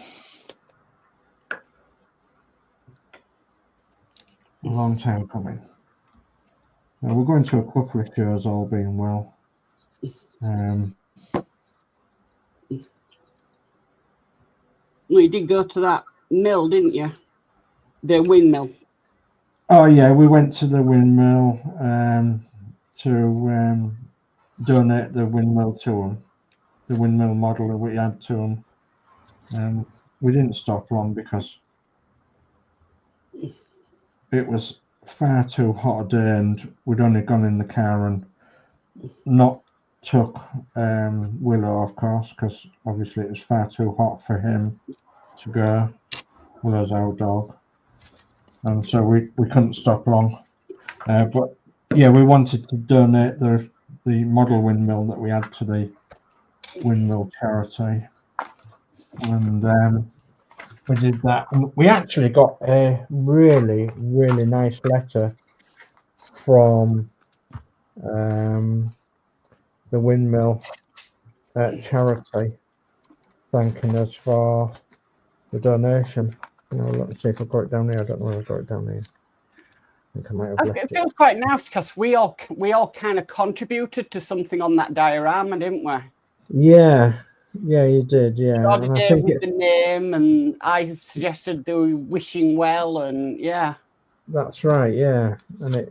long time coming. We're going to a couple of shows, all being well. Well, you did go to that mill, didn't you? The windmill. Oh yeah, we went to the windmill to donate the windmill to them, the windmill model that we had to them. We didn't stop long because it was far too hot a day, and we'd only gone in the car and not took Willow, of course, because obviously it was far too hot for him to go. Willow's our dog, and so we couldn't stop long. But yeah, we wanted to donate the model windmill that we had to the windmill charity, and we did that. And we actually got a really, really nice letter from the windmill charity thanking us for the donation. Let's see if I've got it down here. I don't know if I've got it down here. I think I might have left it. Feels quite nice because we all kind of contributed to something on that diorama, didn't we? Yeah, you did. Yeah, Geordie Dave with the name, and I suggested the wishing well, and yeah. That's right. Yeah, and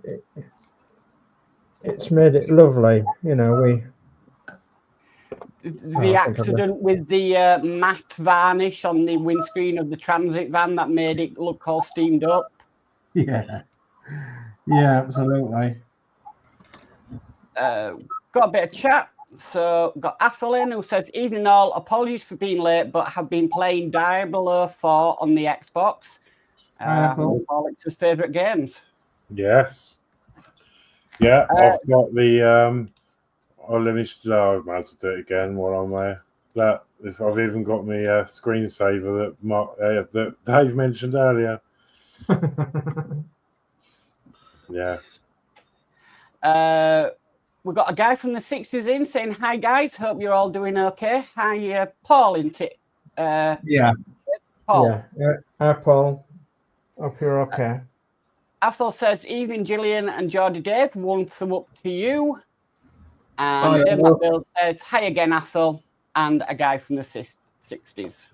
it's made it lovely. The accident with the matte varnish on the windscreen of the transit van that made it look all steamed up. Yeah, absolutely. Got a bit of chat. So got Athelin who says, evening all, apologies for being late, but have been playing Diablo 4 on the Xbox. Horlixs' favourite games. Yes. Yeah, I've got the let me I might as well do it again while I'm there. I've even got my screensaver that Dave mentioned earlier. Yeah. We've got a guy from the 60s in saying, hi guys, hope you're all doing okay. Hi Paul, isn't it? Yeah. Paul. Yeah. Hi Paul. Hope you're okay. Athol says, evening Gillian and Geordie Dave, one thumb up to you. And Danno Builds says, hi again, Athol, and a guy from the 60s.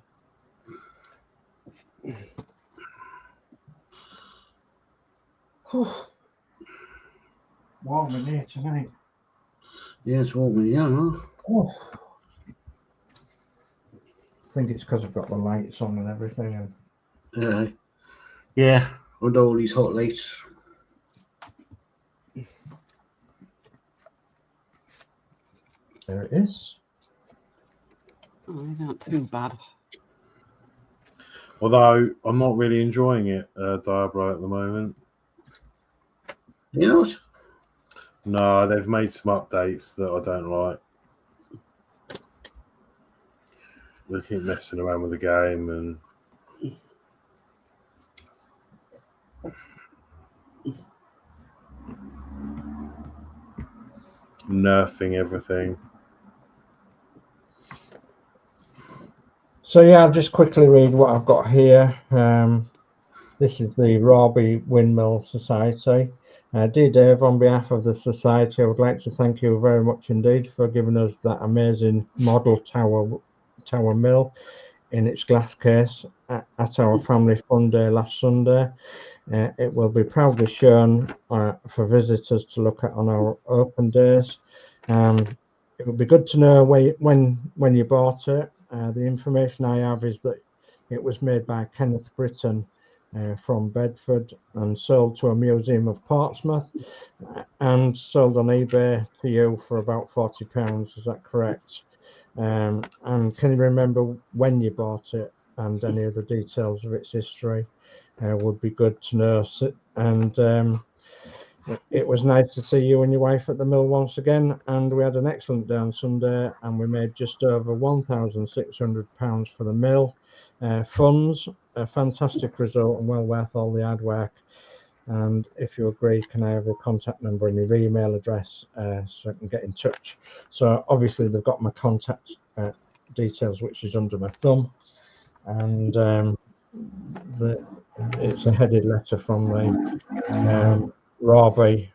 Warm in here tonight. Yeah, it's warm in here, huh? Oh. I think it's because I've got the lights on and everything. Yeah, under all these hot lights. There it is. Oh, it's not too bad. Although I'm not really enjoying it, Diablo at the moment. You know what? No, they've made some updates that I don't like. They keep messing around with the game and nerfing everything. So yeah, I'll just quickly read what I've got here. This is the Robbie Windmill Society. Dear Dave, on behalf of the Society, I would like to thank you very much indeed for giving us that amazing model tower mill in its glass case at our family fun day last Sunday. It will be proudly shown for visitors to look at on our open days. It would be good to know when you bought it. The information I have is that it was made by Kenneth Britton from Bedford and sold to a museum of Portsmouth and sold on eBay to you for about £40. Is that correct? And can you remember when you bought it and any of the details of its history? Would be good to know. And it was nice to see you and your wife at the mill once again, and we had an excellent day on Sunday, and we made just over £1,600 for the mill funds. A fantastic result and well worth all the hard work. And if you agree, can I have your contact number and your email address so I can get in touch? So obviously they've got my contact details, which is under my thumb, and it's a headed letter from the Robbie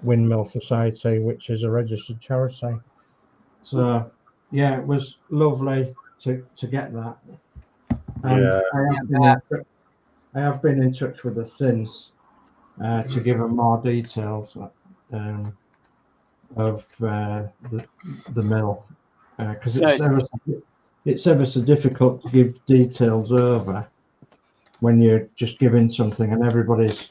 Windmill Society, which is a registered charity. So yeah, it was lovely to get that. And I have been in touch with her since to give her more details of the mill, because it's ever so difficult to give details over when you're just giving something and everybody's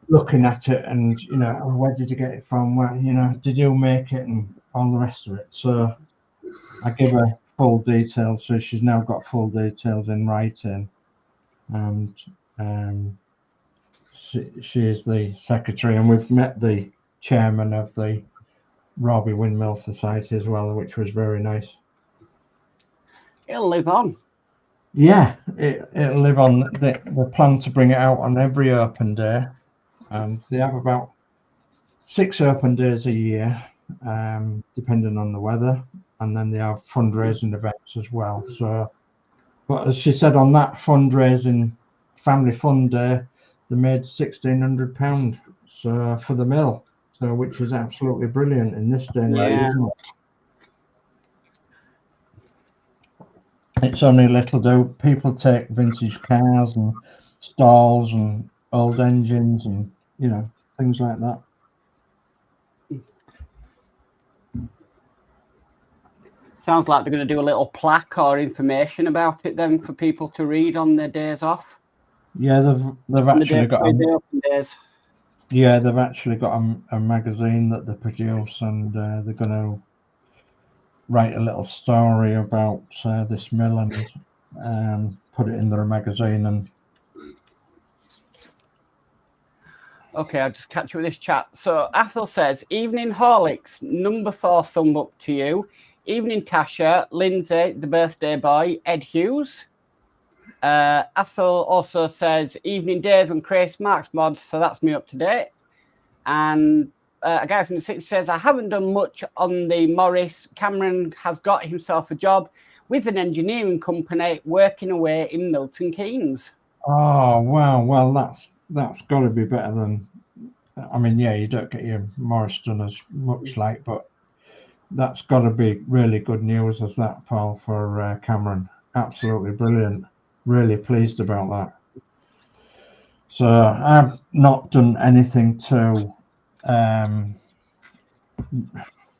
looking at it and, you know, oh, where did you get it from? Where, you know, did you make it and all the rest of it? So I give her full details. So she's now got full details in writing. And she is the secretary, and we've met the chairman of the Robbie Windmill Society as well, which was very nice. It'll live on. Yeah, it'll live on. They plan to bring it out on every open day, and they have about 6 open days a year, depending on the weather, and then they have fundraising events as well. So, but as she said, on that fundraising family fun day, they made £1,600 so for the mill, so which is absolutely brilliant in this day and age, isn't it? It's only little do. People take vintage cars and stalls and old engines and, you know, things like that. Sounds like they're going to do a little plaque or information about it then for people to read on their days off. Yeah, they've actually got they've actually got a magazine that they produce, and they're going to write a little story about this mill and put it in their magazine. And okay, I'll just catch you with this chat. So Athel says, evening Horlixs, number 4 thumb up to you. Evening Tasha, Lindsay, the birthday boy, Ed Hughes. Athel also says, evening Dave and Chris, Mark's Modz, so that's me up to date. And a guy from the city says, I haven't done much on the Morris. Cameron has got himself a job with an engineering company working away in Milton Keynes. Oh, wow. Well, that's got to be better than, I mean, yeah, you don't get your Morris done as much like, but that's got to be really good news as that, Paul, for Cameron. Absolutely brilliant. Really pleased about that. So I've not done anything to,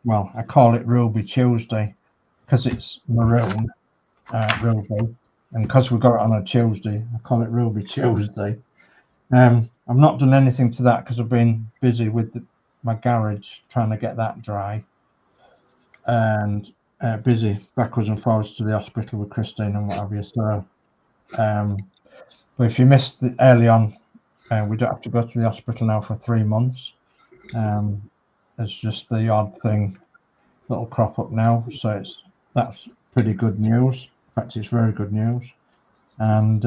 well, I call it Ruby Tuesday because it's maroon, Ruby, and because we got it on a Tuesday, I call it Ruby Tuesday. I've not done anything to that because I've been busy with my garage trying to get that dry, and busy backwards and forwards to the hospital with Christine and what have you. So, but if you missed early on, we don't have to go to the hospital now for 3 months. It's just the odd thing that'll crop up now, so that's pretty good news. In fact, it's very good news. And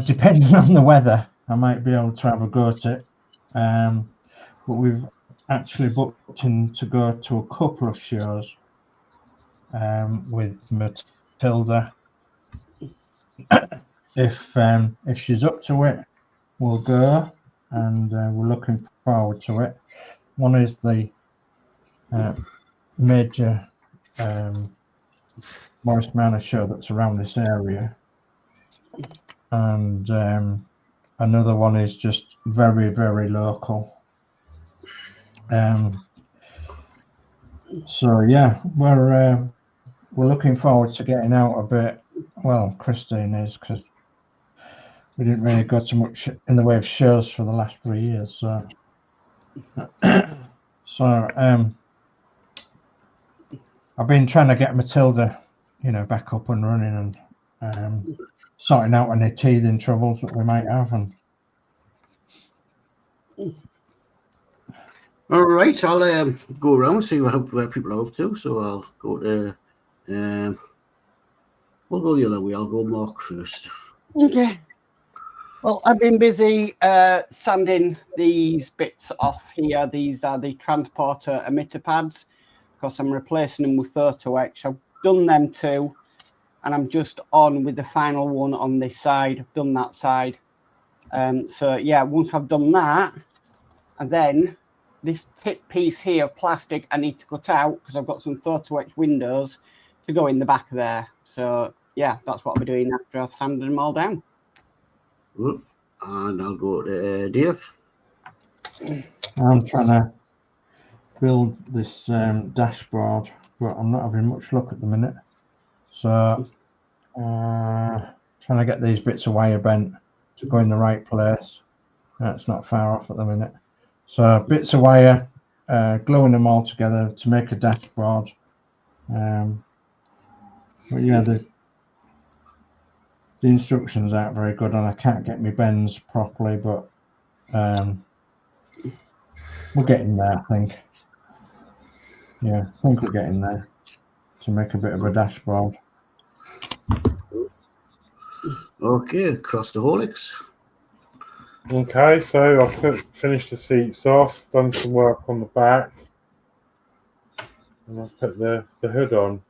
depending on the weather, I might be able to have a go at it. But we've actually booked in to go to a couple of shows with Matilda. If she's up to it, we'll go, and we're looking forward to it. One is the major Morris Manor show that's around this area, and another one is just very, very local. So yeah, we're looking forward to getting out a bit. Well, Christine is, because we didn't really go to much in the way of shows for the last 3 years. So, I've been trying to get Matilda, you know, back up and running, and sorting out any teething troubles that we might have. And all right, I'll go around and see where people are up to. So I'll go to we'll go the other way. I'll go Mark first. Okay. Well, I've been busy sanding these bits off here. These are the transporter emitter pads, because I'm replacing them with photo etch. I've done them too, and I'm just on with the final one on this side. I've done that side. So yeah, once I've done that, and then this tip piece here, plastic, I need to cut out because I've got some photo etch windows to go in the back there. So yeah, that's what I'll be doing after I've sanded them all down. Good. And I'll go to Dave. I'm trying to build this dashboard, but I'm not having much luck at the minute. So trying to get these bits of wire bent to go in the right place. It's not far off at the minute. So bits of wire, gluing them all together to make a dashboard. But yeah, the instructions aren't very good, and I can't get my bends properly, but we're getting there, I think. Yeah, I think we're getting there to make a bit of a dashboard. Okay, across the Horlicks. Okay, so I've finished the seats off, done some work on the back, and I've put the hood on.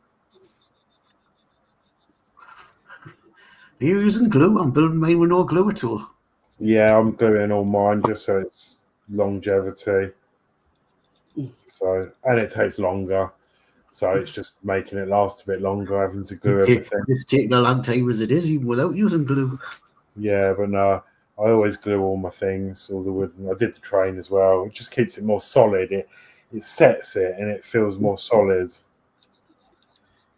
Are you using glue? I'm building mine with no glue at all. Yeah, I'm gluing all mine just so it's longevity. So, and it takes longer, so it's just making it last a bit longer, having to glue everything. It's taking a long time as it is, even without using glue. Yeah, but no, I always glue all my things, all the wood. I did the train as well. It just keeps it more solid. It sets it and it feels more solid.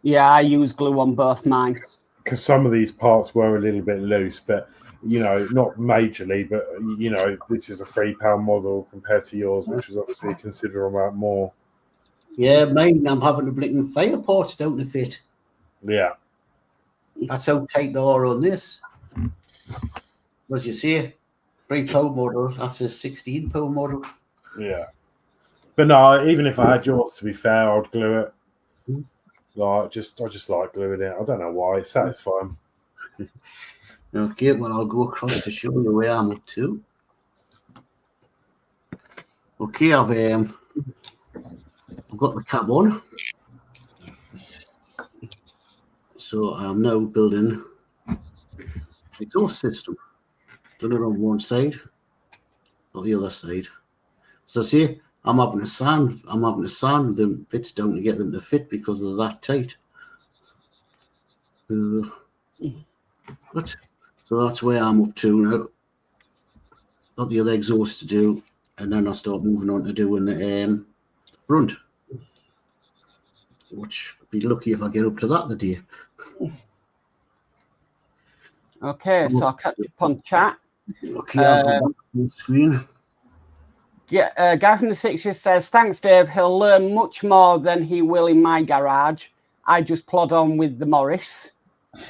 Yeah, I use glue on both mine. Because some of these parts were a little bit loose, but you know, not majorly. But you know, this is a £3 model compared to yours, which was obviously a considerable amount more. Yeah, mine. I'm having to blinking fire ports down to fit. Yeah, that's how tight they are on this. As you see, £3 model. That's a £16 model. Yeah, but no, even if I had yours, to be fair, I'd glue it. Like, I just like gluing it. I don't know why. It's satisfying. Okay, well, I'll go across to show you where I'm up to. Okay, I've got the cab on. So I'm now building the exhaust system. Done it on one side or the other side. So see, I'm having to sand them bits down to get them to fit because they're that tight. But so that's where I'm up to now. Got the other exhaust to do, and then I'll start moving on to doing the front. Which I'd be lucky if I get up to that the day. Okay, so I'll catch up on chat. Okay, I'll go back to the screen. Yeah, Guy from the Sixties says, thanks, Dave. He'll learn much more than he will in my garage. I just plod on with the Morris.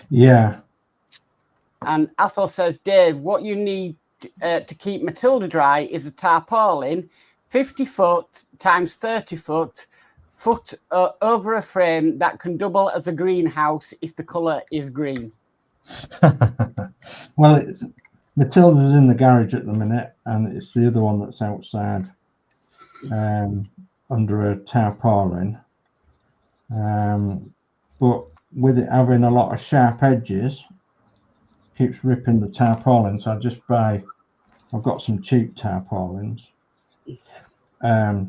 Yeah. And Athol says, Dave, what you need to keep Matilda dry is a tarpaulin, 50 foot times 30 foot over a frame that can double as a greenhouse if the colour is green. Well, Matilda's in the garage at the minute, and it's the other one that's outside under a tarpaulin. But with it having a lot of sharp edges, keeps ripping the tarpaulin. So I've got some cheap tarpaulins. But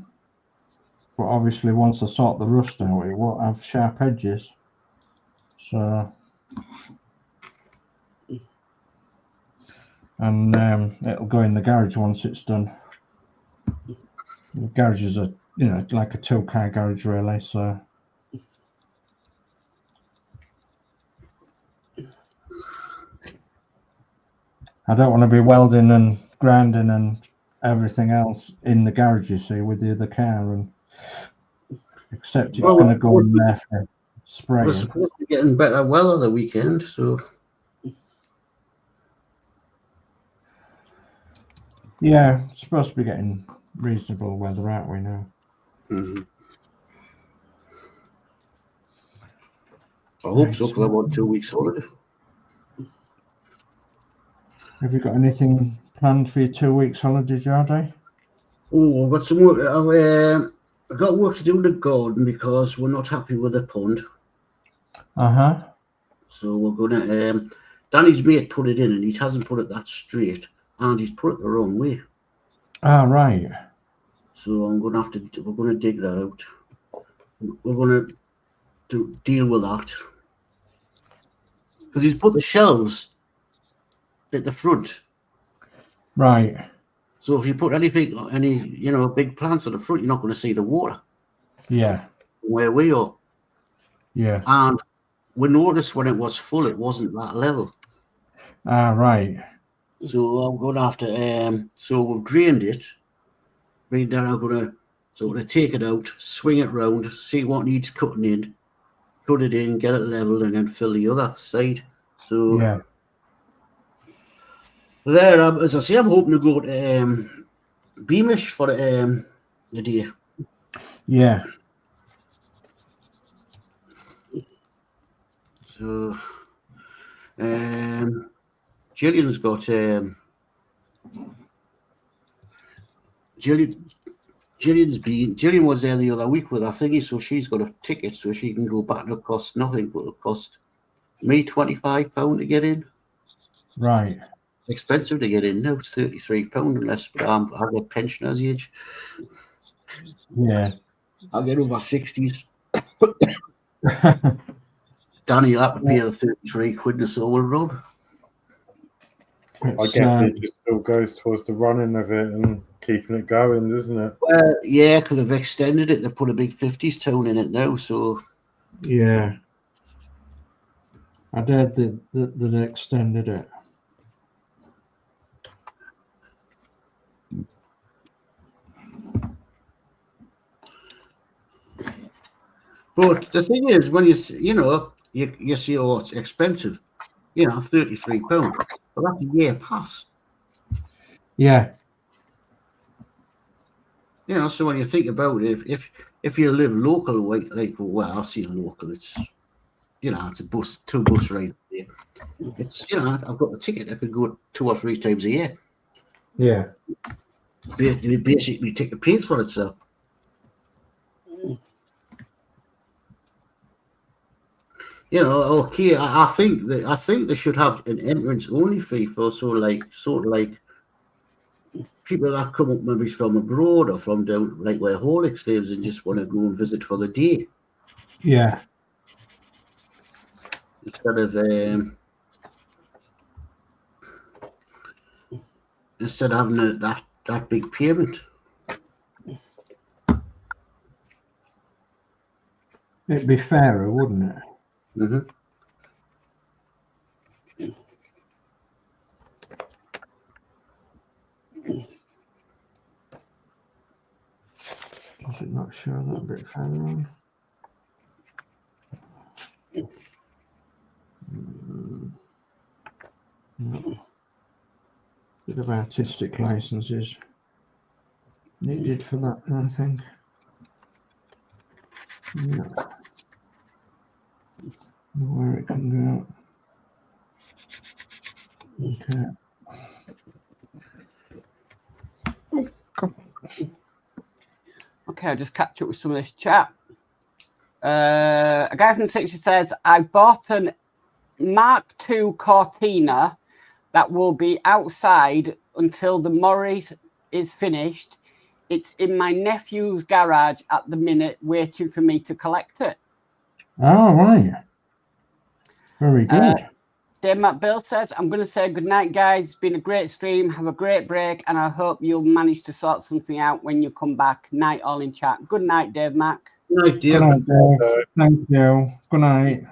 obviously, once I sort the rust out, it won't have sharp edges. So. And it'll go in the garage once it's done. The garage is like a 2-car garage really, so I don't want to be welding and grinding and everything else in the garage, you see, with the other car, and except it's going to go in there for spraying. We're supposed to be getting better weather the weekend, so yeah, it's supposed to be getting reasonable weather, aren't we now? I hope so, because I want 2 weeks holiday. Have you got anything planned for your 2 weeks holiday, Geordie? Oh, I've got some work. I've got work to do in the garden because we're not happy with the pond. So we're gonna. Danny's mate put it in, and he hasn't put it that straight, and he's put it the wrong way. Ah, right. So I'm gonna have to. We're gonna dig that out. We're gonna deal with that because he's put the shelves at the front. Right. So if you put any big plants at the front, you're not going to see the water. Yeah. Where we are. Yeah. And we noticed when it was full, it wasn't that level. Ah, right. So I'm going to have to, so we've drained it. Right down, I'm going to sort of take it out, swing it round, see what needs cutting in, cut it in, get it level, and then fill the other side. So Yeah. there, as I say, I'm hoping to go to Beamish for the day. Yeah. So Gillian's got Gillian was there the other week with her thingy, so she's got a ticket so she can go back. It'll cost nothing, but it'll cost me £25 to get in. Right. It's expensive to get in now. It's £33 unless I've got pensioners' age. Yeah. I'll get over 60s. Danny will have to pay the 33 quid the soul rub. I guess it just still goes towards the running of it and keeping it going, doesn't it? Well, yeah, because they've extended it. They've put a big 50s tone in it now, so... Yeah. I heard that they extended it. But the thing is, when you see, oh, it's expensive, £33. But that's a year pass. Yeah. So when you think about it, if you live local, well, I see local, it's, it's a bus, 2 bus rides there. It's, I've got the ticket. I could go 2 or 3 times a year. Yeah. Basically, ticket pays for itself. Okay, I think they should have an entrance only fee for sort of like people that come up maybe from abroad or from down like where Horlixs lives and just want to go and visit for the day. Yeah. Instead of having that big payment. It'd be fairer, wouldn't it? Mm-hmm. Does it not show that a bit further on? No. Bit of artistic licenses needed for that, I think. Yeah. Where it can go. Okay. Okay, I'll just catch up with some of this chat. A guy from 60 says, I bought an Mark II Cortina that will be outside until the Morris is finished. It's in my nephew's garage at the minute, waiting for me to collect it. Oh, right. Very good. Dave Matt Bill says, I'm going to say good night, guys. It's been a great stream. Have a great break, and I hope you'll manage to sort something out when you come back. Night, all in chat. Good night, Dave Mac. Good night, Dave. Good night, Dave. Thank you. Good night.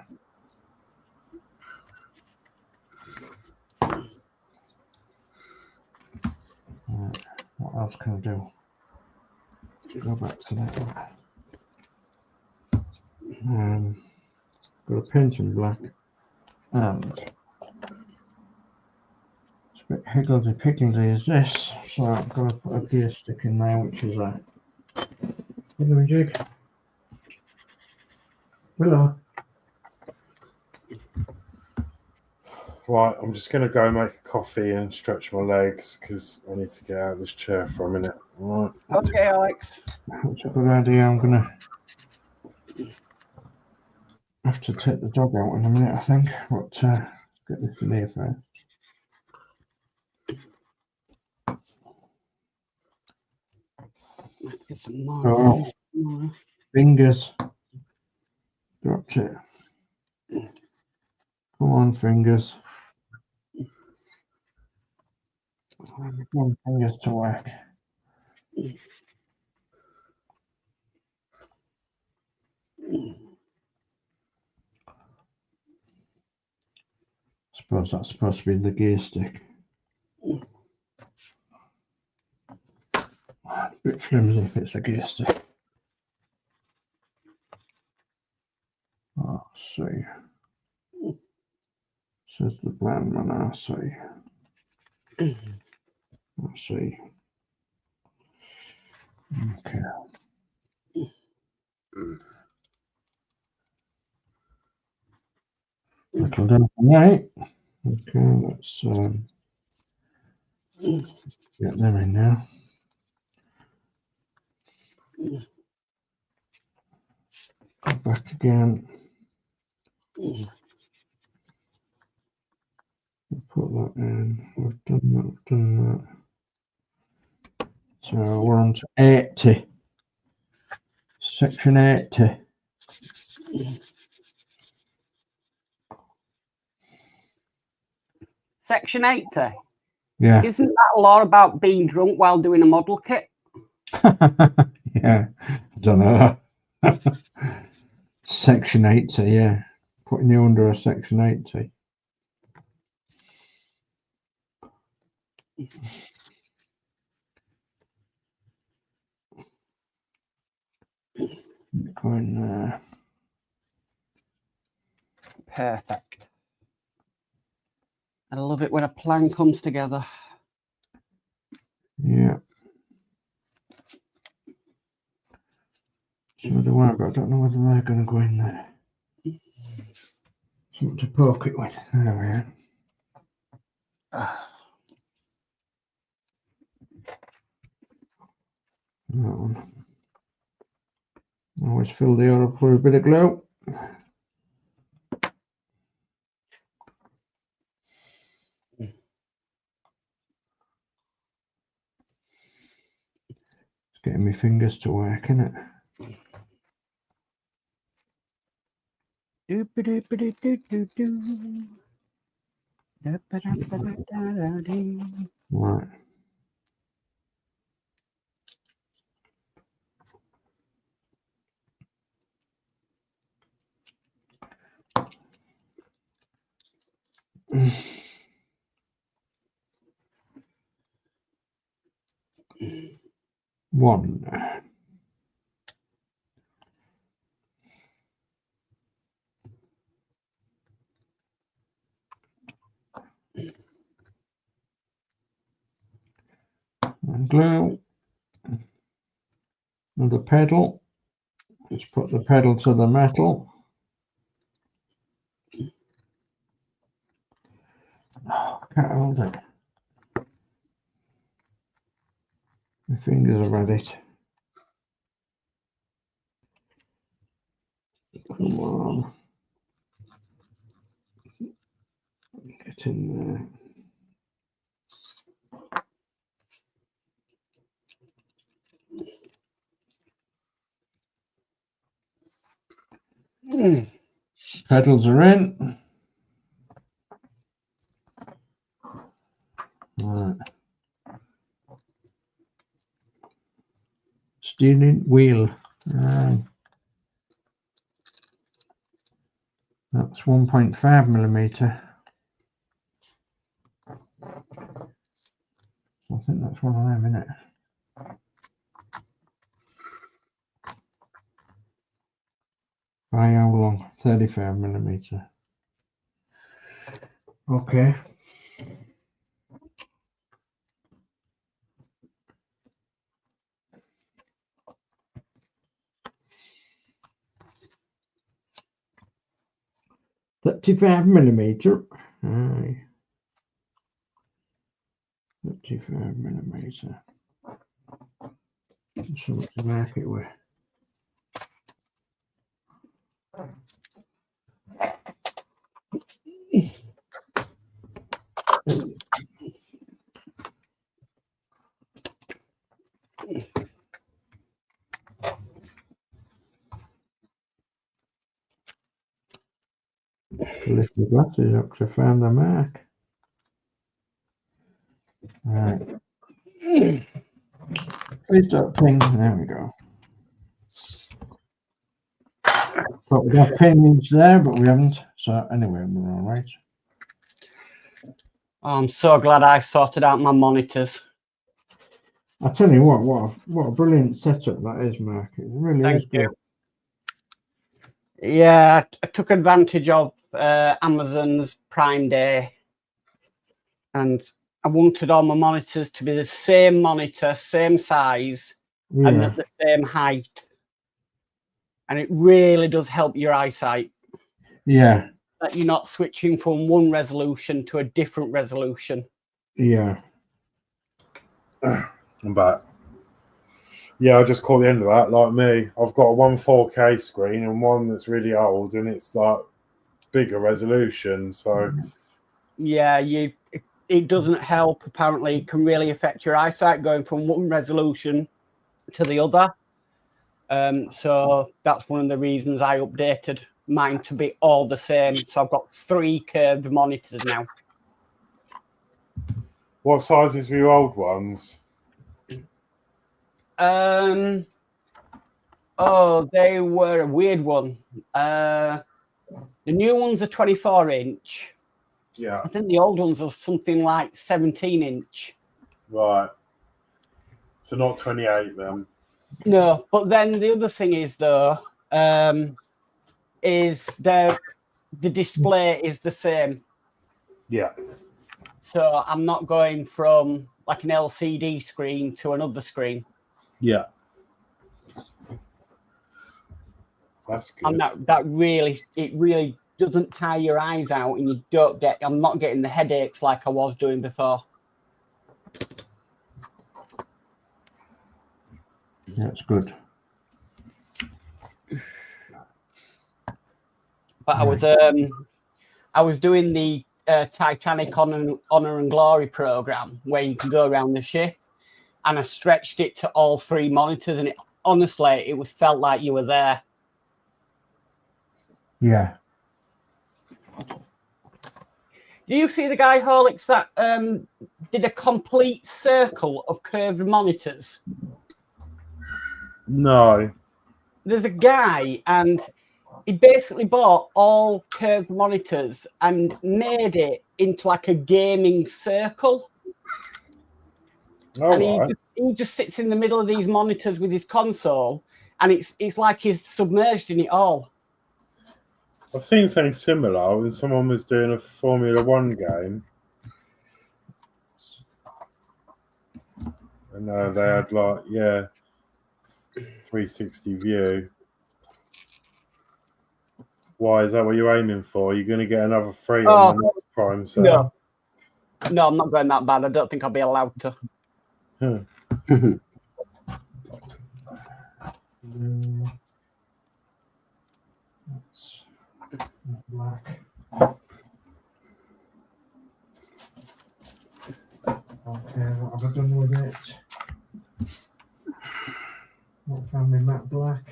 Right. What else can I do? Go back to that one. Got a paint in black. And it's a bit higgledy-piggledy is this, so I'm going to put a gear stick in there, which is a jig. Hello. Right, I'm just going to go make a coffee and stretch my legs because I need to get out of this chair for a minute. All right. Okay, Alex. That's a good idea. I'm going to have to take the dog out in a minute, I think. But get this in here first. Let's get some more. Oh, fingers. Dropped it. Come on, fingers. Come on, fingers to work. Suppose that's supposed to be the gear stick. A bit flimsy if it's the gear. Oh, see. Says the plan man, I see. I see. Okay. That'll do for me. Okay, let's get them in now. Go back again. Put that in. We've done that. We've done that. So we're on to 80. Section 80. Section 80. Yeah. Isn't that a lot about being drunk while doing a model kit? Yeah. Don't know. Section 80, yeah. Putting you under a section 80. Going there. Perfect. I love it when a plan comes together. Yeah. So do I, but I don't know whether they're going to go in there. Something to poke it with. There we are. That one. Always fill the oil up with a bit of glue. It's getting my fingers to work, isn't it? Right. One. And glue. Another pedal. Let's put the pedal to the metal. Oh, can't hold it. My fingers have had it. Come on. Get in there. Pedals are in. Right. Steering wheel. That's 1.5 millimeter. I think that's one of them, isn't it? By how long? 35 millimeter. Okay. $35 millimeter. Aye. 35 millimeter. So much to mark it with. Lift the glasses up to find the mark. Right. Please don't ping. There we go. Thought we'd have pingings there, but we haven't. So anyway, we're all right. Oh, I'm so glad I sorted out my monitors. I tell you what a brilliant setup that is, Mark. It really is good. Yeah, I took advantage of Amazon's Prime Day, and I wanted all my monitors to be the same monitor, same size, and Yeah, at the same height. And it really does help your eyesight. yeah, That you're not switching from one resolution to a different resolution. yeah. I'm back. Yeah, I just caught the end of that. Like me, I've got one 4K screen and one that's really old, and it's like bigger resolution. So yeah, it doesn't help. Apparently, it can really affect your eyesight going from one resolution to the other. So that's one of the reasons I updated mine to be all the same. So I've got 3 curved monitors now. what sizes were your old ones? Oh, they were a weird one. The new ones are 24-inch. Yeah. I think the old ones are something like 17-inch. Right. So not 28 then. No, but then the other thing is though, is the display is the same. Yeah. So I'm not going from like an LCD screen to another screen. Yeah. That's good. And that really doesn't tire your eyes out, and you don't get. I'm not getting the headaches like I was doing before. That's good. But I was doing the Titanic Honor and Glory program where you can go around the ship, and I stretched it to all 3 monitors, and honestly, it felt like you were there. Yeah. Do you see the guy Horlixs that did a complete circle of curved monitors? No. There's a guy, and he basically bought all curved monitors and made it into like a gaming circle. All and right. he just sits in the middle of these monitors with his console, and it's like he's submerged in it all. I've seen something similar when someone was doing a Formula 1 game. And they had 360 view. Why is that what you're aiming for? You're going to get another 3 on the next Prime set? No, I'm not going that bad. I don't think I'll be allowed to. Black. Okay, what have I done with it? Not found my matte black.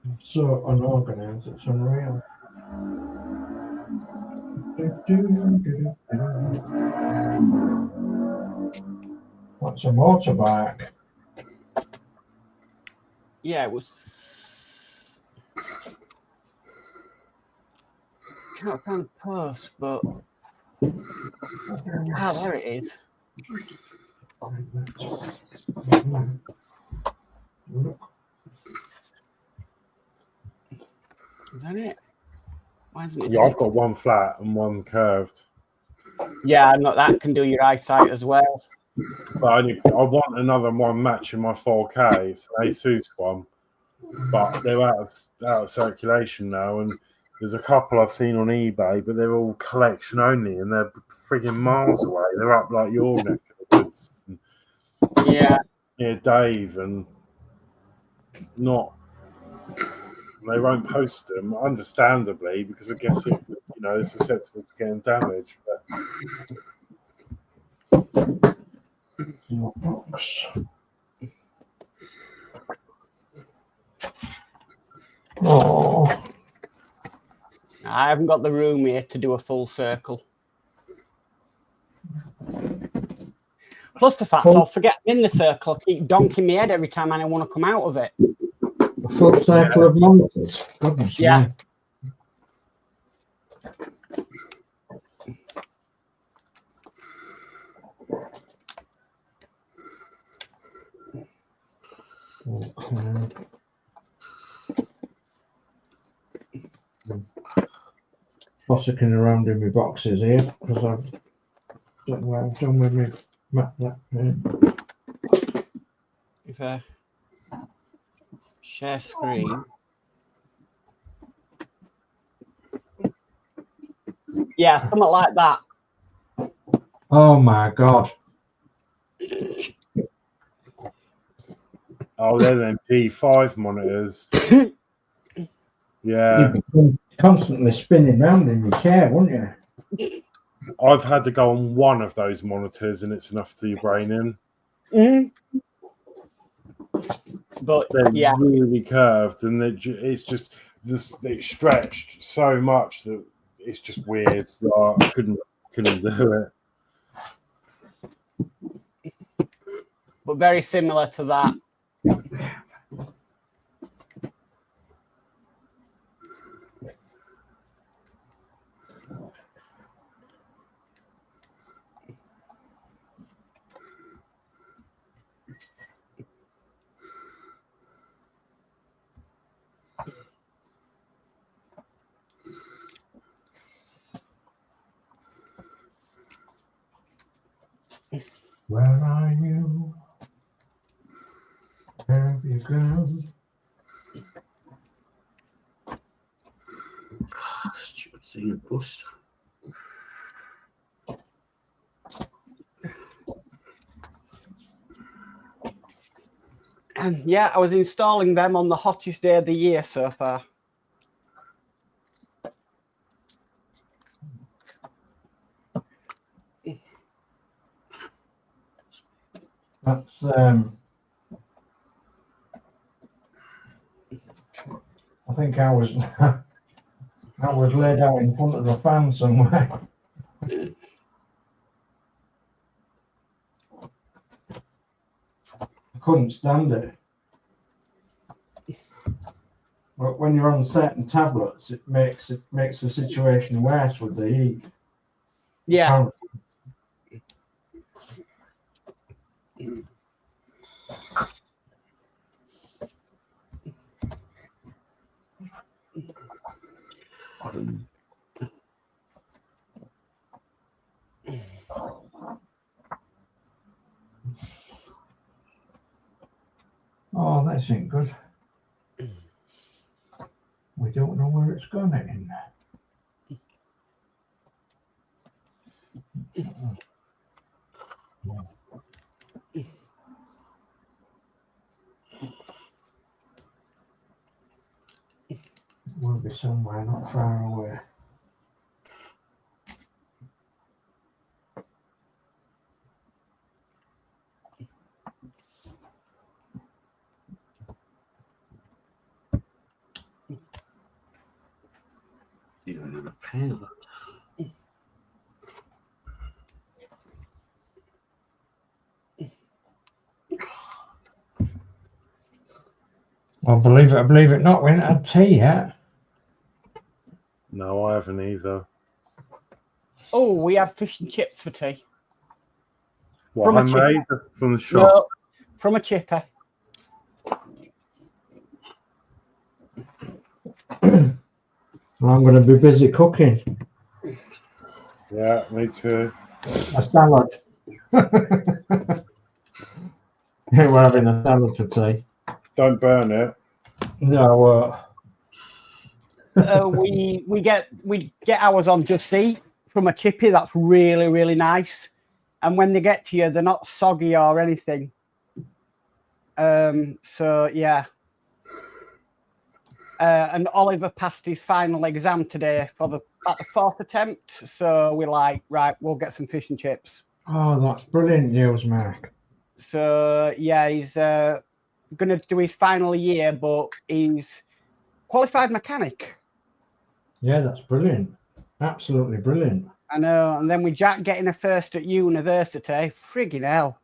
I'm so unorganized, it's unreal. What's a motorbike? Yeah, it was. Can't find the post, but there it is. Look. Is that it? Why isn't it? Yeah, I've got one flat and one curved. Yeah, no, that can do your eyesight as well. But I want another one matching my 4K. It's an Asus one, but they're out of circulation now. And there's a couple I've seen on eBay, but they're all collection only, and they're frigging miles away. They're up like your neck of the woods. Yeah, Dave, and not. They won't post them, understandably, because I guess it's susceptible to getting damaged. But Box. Oh, I haven't got the room here to do a full circle. Plus the fact I'll forget I'm in the circle. I keep donking my head every time I want to come out of it. A full cycle of monitors. Goodness Yeah. me. Okay. Fossicking around in my boxes here because I've don't know what I've done with me map that. If I share screen. Yeah, something like that. Oh my god. Oh, they're them P5 monitors. Yeah. You'd be constantly spinning round in your chair, wouldn't you? I've had to go on one of those monitors and it's enough to do your brain in. But They're yeah, really curved and it's just it's stretched so much that it's just weird. Like, I couldn't do it. but very similar to that. Where are you? Where have you gone? Stupid thing bust. And yeah, I was installing them on the hottest day of the year so far. That's I think I was I was laid out in front of the fan somewhere. I couldn't stand it. But when you're on certain tablets, it makes the situation worse with the heat. Yeah. Oh, that ain't good. We don't know where it's going in. It will be somewhere not far away. Even in a pen. Well, believe it or believe it not, we ain't had tea yet. No, I haven't either. Oh, we have fish and chips for tea. What, From a homemade? From the shop? No, from a chipper. Well, I'm going to be busy cooking Yeah, me too. a salad. We're having a salad for tea. Don't burn it. No, We get ours on Just Eat from a chippy. That's really, really nice. And when they get to you, they're not soggy or anything. So yeah. And Oliver passed his final exam today at the fourth attempt. So we're like, right, we'll get some fish and chips. oh, that's brilliant news, Mark. So yeah, he's going to do his final year, but he's qualified mechanic. Yeah, that's brilliant. Absolutely brilliant. I know. And then with Jack getting a first at university, friggin' hell.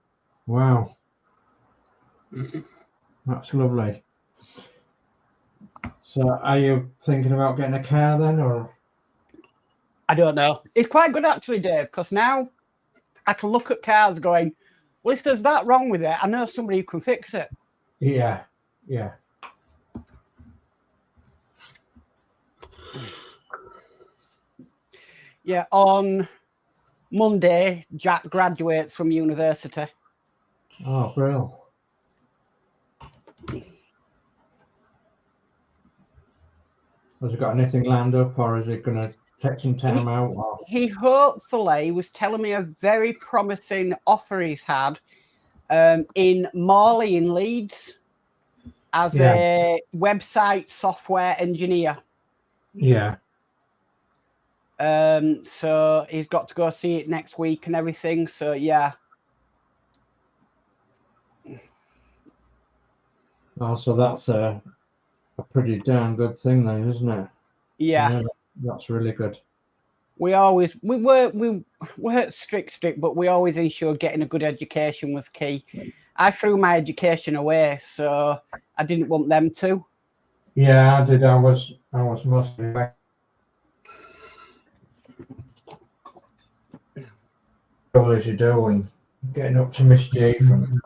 Wow. That's lovely. So are you thinking about getting a car then, or? I don't know. It's quite good actually, Dave, because now I can look at cars going, well, if there's that wrong with it, I know somebody who can fix it. Yeah, yeah. Yeah, on Monday, Jack graduates from university. Oh, brilliant. Has he got anything lined up, or is it going to take some time out? Or? He hopefully was telling me a very promising offer he's had in Morley in Leeds as a website software engineer. Yeah. So he's got to go see it next week and everything. So yeah. Oh, so that's a pretty damn good thing then, isn't it? Yeah. That's really good. We weren't strict, but we always ensured getting a good education was key. I threw my education away, so I didn't want them to. Yeah, I did. I was mostly back. As you do, and getting up to mischief. And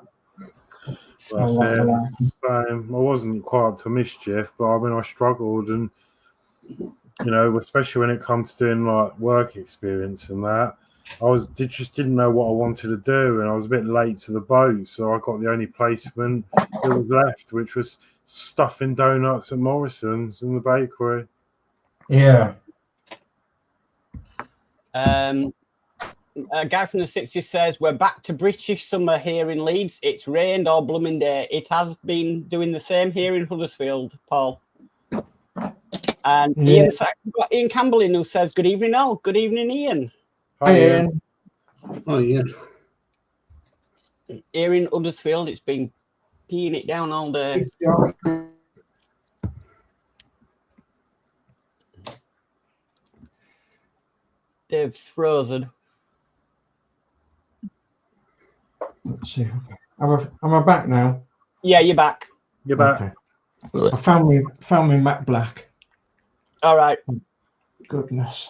I wasn't quite up to mischief, but I mean, I struggled, and you know, especially when it comes to doing like work experience and that, just didn't know what I wanted to do, and I was a bit late to the boat, so I got the only placement that was left, which was stuffing donuts at Morrison's in the bakery. Yeah. A guy from the 60s says, we're back to British summer here in Leeds. It's rained all blooming day. It has been doing the same here in Huddersfield, Paul. And Ian Campbell in who says, good evening, all. Good evening, Ian. Hi, Ian. Oh, yeah. Here in Huddersfield, it's been peeing it down all day. Dave's frozen. Let's see. Am I back now? Yeah, you're back. You're back. Okay. I found me Matt Black. All right. Goodness.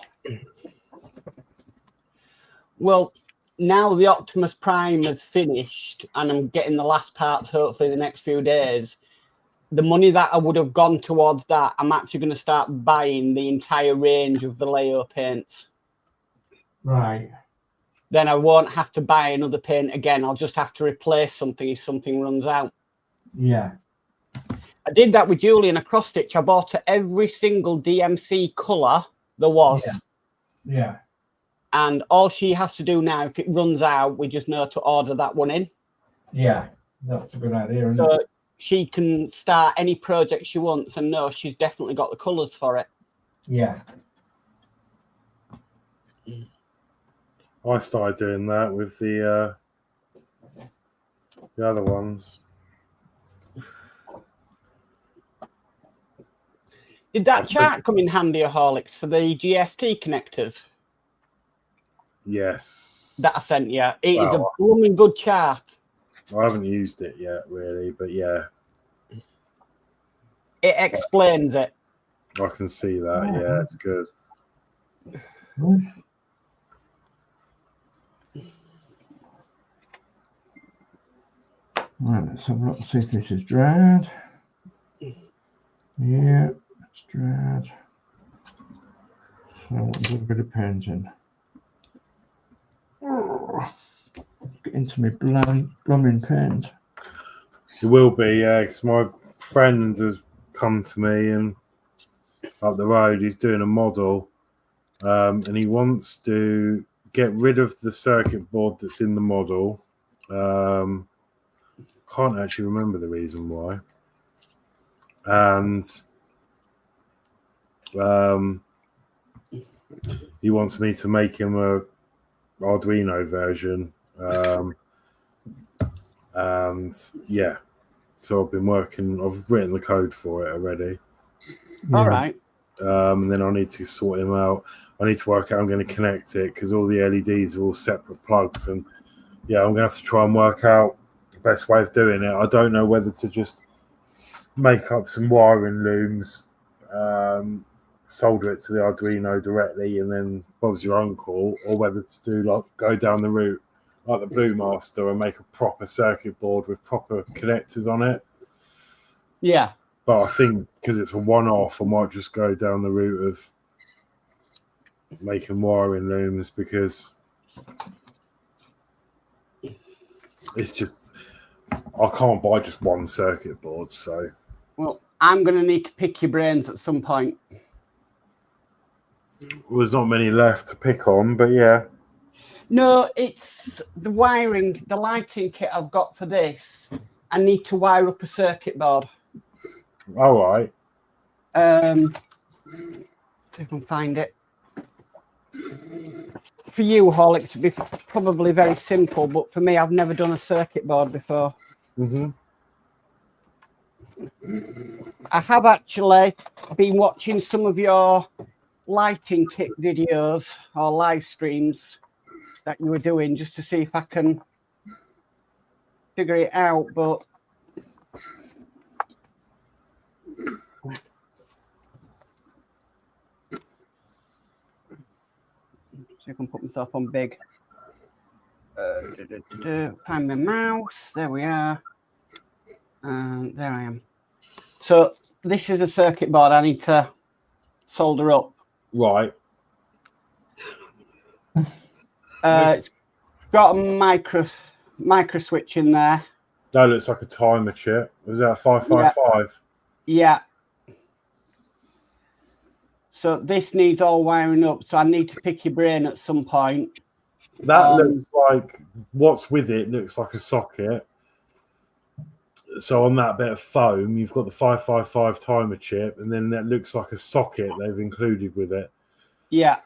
Well, now the Optimus Prime has finished, and I'm getting the last parts hopefully the next few days. The money that I would have gone towards that, I'm actually going to start buying the entire range of Vallejo paints. Right. Then I won't have to buy another paint again. I'll just have to replace something if something runs out. Yeah. I did that with Julian across stitch. I bought every single DMC colour there was. Yeah. And all she has to do now, if it runs out, we just know to order that one in. Yeah, that's a good idea. Isn't So it? she can start any project she wants and know she's definitely got the colours for it. Yeah. I started doing that with the other ones. Did that chart come in handy at Horlixs for the GST connectors? Yes. That I sent you. It is a blooming good chart. I haven't used it yet, really, but yeah. It explains it. I can see that. Yeah, it's good. Right, let's have a look, see if this is dried. Yeah, it's dried. So a little bit of painting. Get into my blooming paint. It will be, yeah, because my friend has come to me and up the road, he's doing a model, and he wants to get rid of the circuit board that's in the model. Can't actually remember the reason why. And he wants me to make him a Arduino version. And yeah, so I've been working, I've written the code for it already. All right. And then I need to sort him out. I need to work out how I'm going to connect it because all the LEDs are all separate plugs. And yeah, I'm going to have to try and work out the best way of doing it. I don't know whether to just make up some wiring looms solder it to the Arduino directly and then Bob's your uncle, or whether to do like go down the route like the Blue Master and make a proper circuit board with proper connectors on it. Yeah. But I think because it's a one-off, I might just go down the route of making wiring looms, because it's just I can't buy just one circuit board. So, well, I'm going to need to pick your brains at some point. There's not many left to pick on, but yeah. No, it's the wiring, the lighting kit I've got for this. I need to wire up a circuit board. All right. See if I can find it. For you, Horlixs, it'd be probably very simple, but for me, I've never done a circuit board before. Mm-hmm. I have actually been watching some of your lighting kit videos or live streams that you were doing just to see if I can figure it out, but so I can put myself on big. Find my mouse. There we are. There I am. So this is a circuit board I need to solder up. Right. It's got a micro switch in there. That looks like a timer chip. Was that a 555? Yeah. So this needs all wiring up. So I need to pick your brain at some point. That looks like what's with it looks like a socket. So on that bit of foam, you've got the 555 timer chip, and then that looks like a socket they've included with it. Yeah.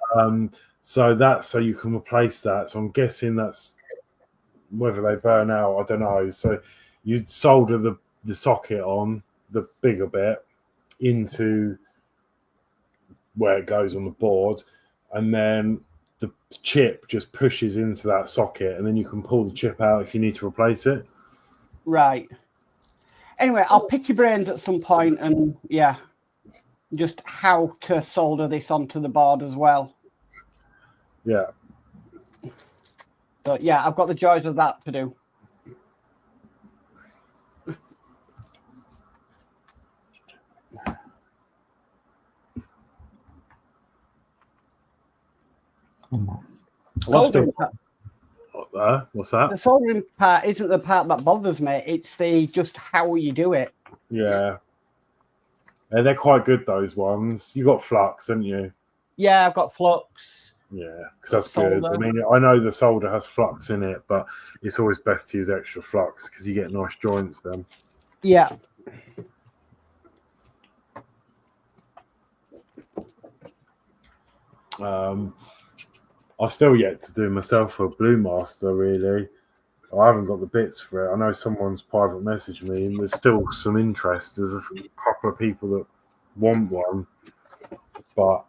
So that's so you can replace that. So I'm guessing that's whether they burn out, I don't know. So you'd solder the socket on the bigger bit into where it goes on the board, and then the chip just pushes into that socket, and then you can pull the chip out if you need to replace it. Right. Anyway, I'll pick your brains at some point, and yeah, just how to solder this onto the board as well. Yeah. But yeah, I've got the joys of that to do. What's that? The soldering part isn't the part that bothers me. It's the just how you do it. Yeah. They're quite good, those ones. You got flux, haven't you? Yeah, I've got flux. Yeah, because that's good. I mean, I know the solder has flux in it, but it's always best to use extra flux because you get nice joints then. Yeah. I've still yet to do myself a Blue Master, really. I haven't got the bits for it. I know someone's private messaged me, and there's still some interest. There's a couple of people that want one, but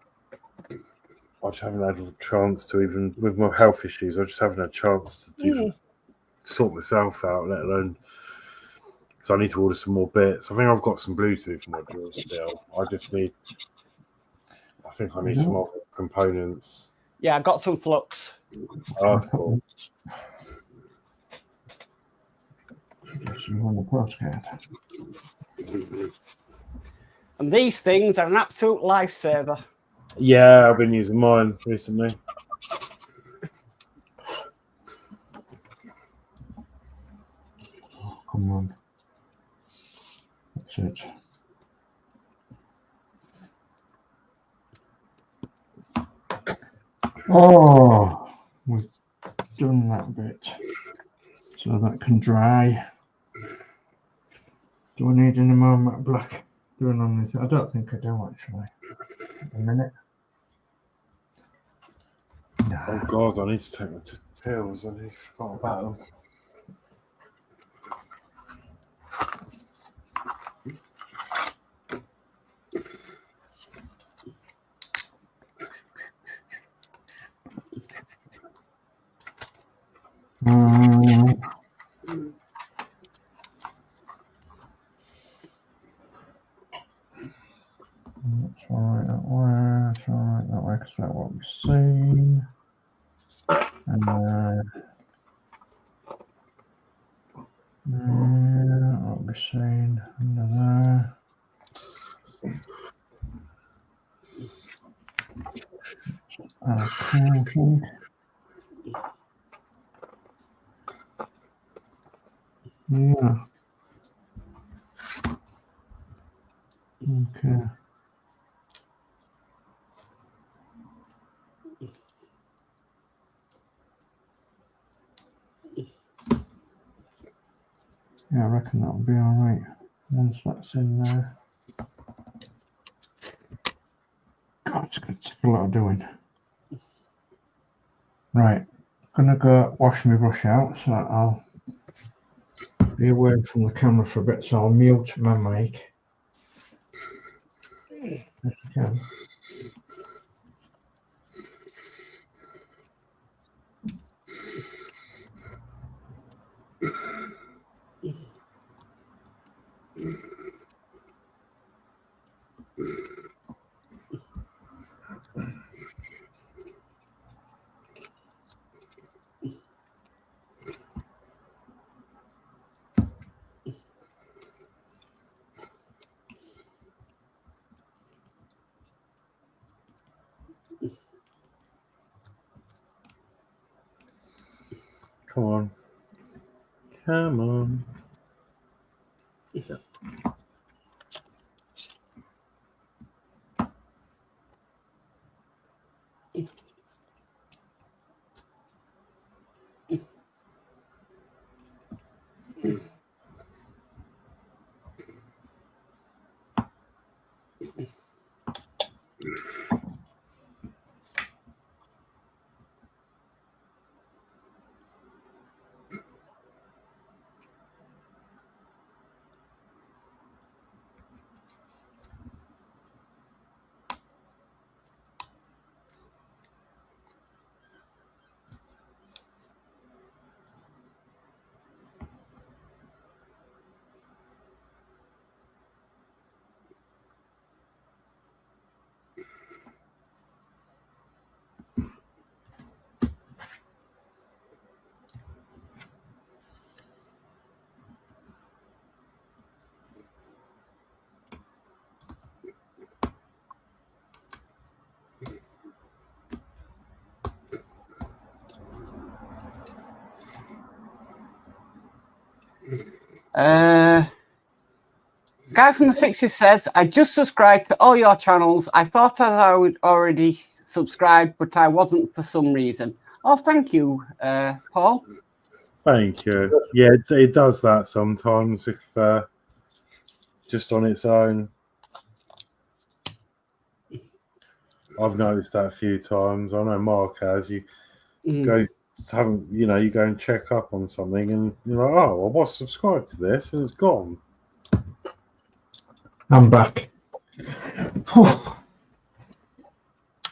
I just haven't had a chance to, even with my health issues, I just haven't had a chance to even sort myself out, let alone. So I need to order some more bits. I think I've got some Bluetooth modules still. I think I need some more components. Yeah, I got some flux. Oh, that's cool. And these things are an absolute lifesaver. Yeah, I've been using mine recently. Oh, come on. That's it. Oh, we've done that bit. So that can dry. Do I need any more matte black doing on this? I don't think I do, actually. A minute. Oh God, I need to take my pills. I forgot about them. So right that way, so right that way, because that won't be seen. And that won't be seen under there. Cool. Yeah. Okay. Yeah, I reckon that'll be all right once that's in there. God, it's going to take a lot of doing. Right, I'm going to go wash my brush out, so I'll be away from the camera for a bit, so I'll mute my mic. If I can. Come on. Come on. Yeah. Guy from the 60s says, I just subscribed to all your channels. I thought I would already subscribe, but I wasn't for some reason. Oh, thank you, Paul. Thank you. Yeah, it does that sometimes if just on its own. I've noticed that a few times. I know Mark has. You go you go and check up on something and you're like, oh, I was subscribed to this and it's gone. I'm back.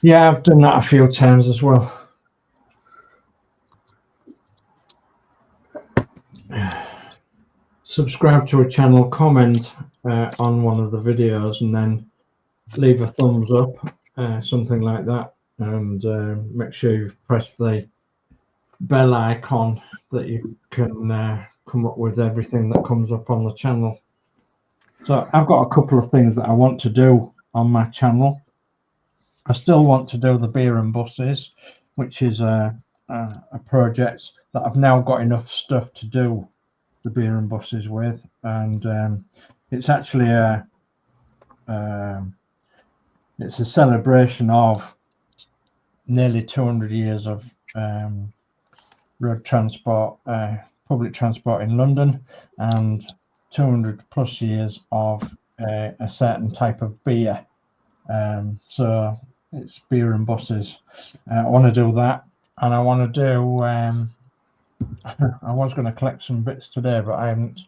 Yeah, I've done that a few times as well. Subscribe to a channel, comment on one of the videos, and then leave a thumbs up, something like that, and make sure you've pressed the bell icon that you can come up with everything that comes up on the channel. So I've got a couple of things that I want to do on my channel. I still want to do the beer and buses, which is a project that I've now got enough stuff to do the beer and buses with, and it's actually it's a celebration of nearly 200 years of road transport, public transport in London, and 200 plus years of a certain type of beer. So it's beer and buses. I want to do that, and I want to do I was going to collect some bits today, but I haven't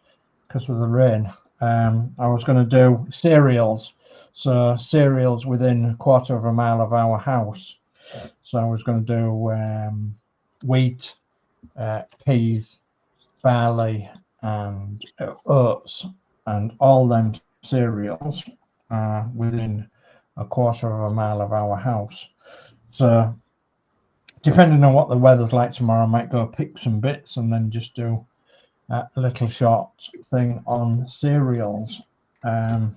because of the rain. I was going to do cereals, so cereals within a quarter of a mile of our house. So I was going to do wheat, peas, barley, and oats, and all them cereals within a quarter of a mile of our house. So depending on what the weather's like tomorrow, I might go pick some bits and then just do a little short thing on cereals. I'd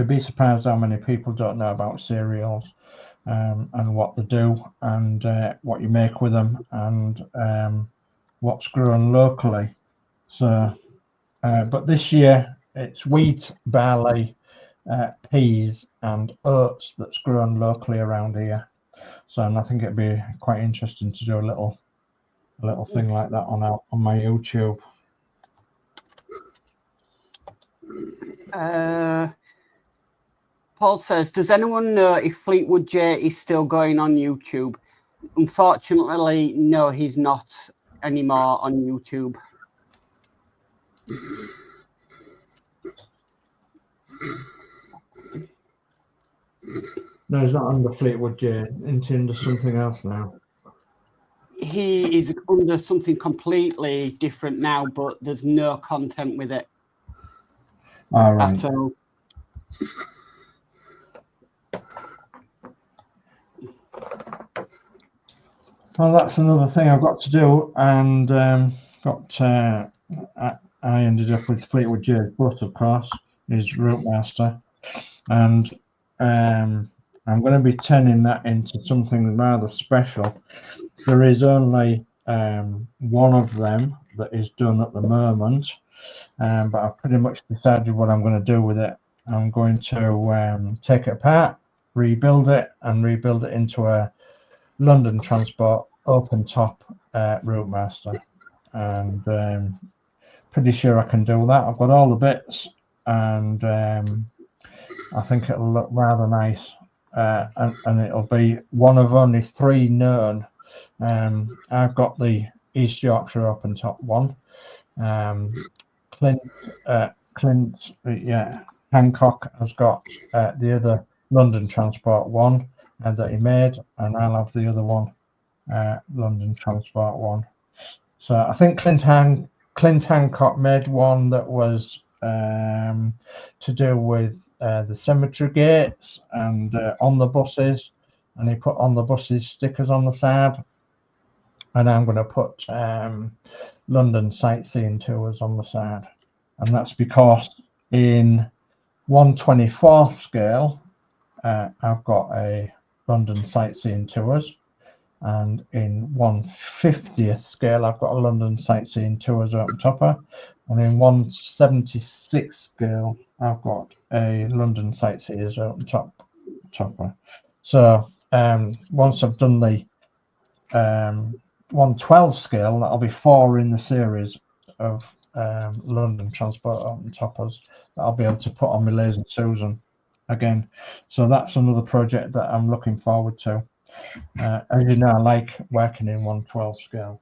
be surprised how many people don't know about cereals and what they do and what you make with them and what's grown locally. So, but this year it's wheat, barley, peas and oats that's grown locally around here. So, and I think it'd be quite interesting to do a little thing like that on my YouTube. Paul says, does anyone know if Fleetwood J is still going on YouTube? Unfortunately, no, he's not anymore on YouTube. No, he's not under Fleetwood J. Into something else now. He is under something completely different now, but there's no content with it. All right. At all. Well, that's another thing I've got to do, and I ended up with Fleetwood J Plus, of course, his Route Master, and I'm going to be turning that into something rather special. There is only one of them that is done at the moment, but I've pretty much decided what I'm going to do with it. I'm going to take it apart, rebuild it, and rebuild it into a London Transport open top Route Master, and pretty sure I can do that. I've got all the bits, and I think it'll look rather nice, and it'll be one of only 3 known. I've got the East Yorkshire open top one. Clint, Hancock has got the other London Transport one that he made, and I'll have the other one, London Transport one. So I think Clint Hancock made one that was to do with the cemetery gates and on the buses, and he put on the buses stickers on the side, and I'm going to put London sightseeing tours on the side, and that's because in 1/24th scale I've got a London sightseeing tours, and in 1/50th scale I've got a London sightseeing tours open topper, and in 1/76th scale I've got a London sightseers open topper. So once I've done the 1/12 scale, that'll be 4 in the series of London Transport open toppers that I'll be able to put on my Lazy Susan again. So that's another project that I'm looking forward to. As you know, I like working in 1/12 scale.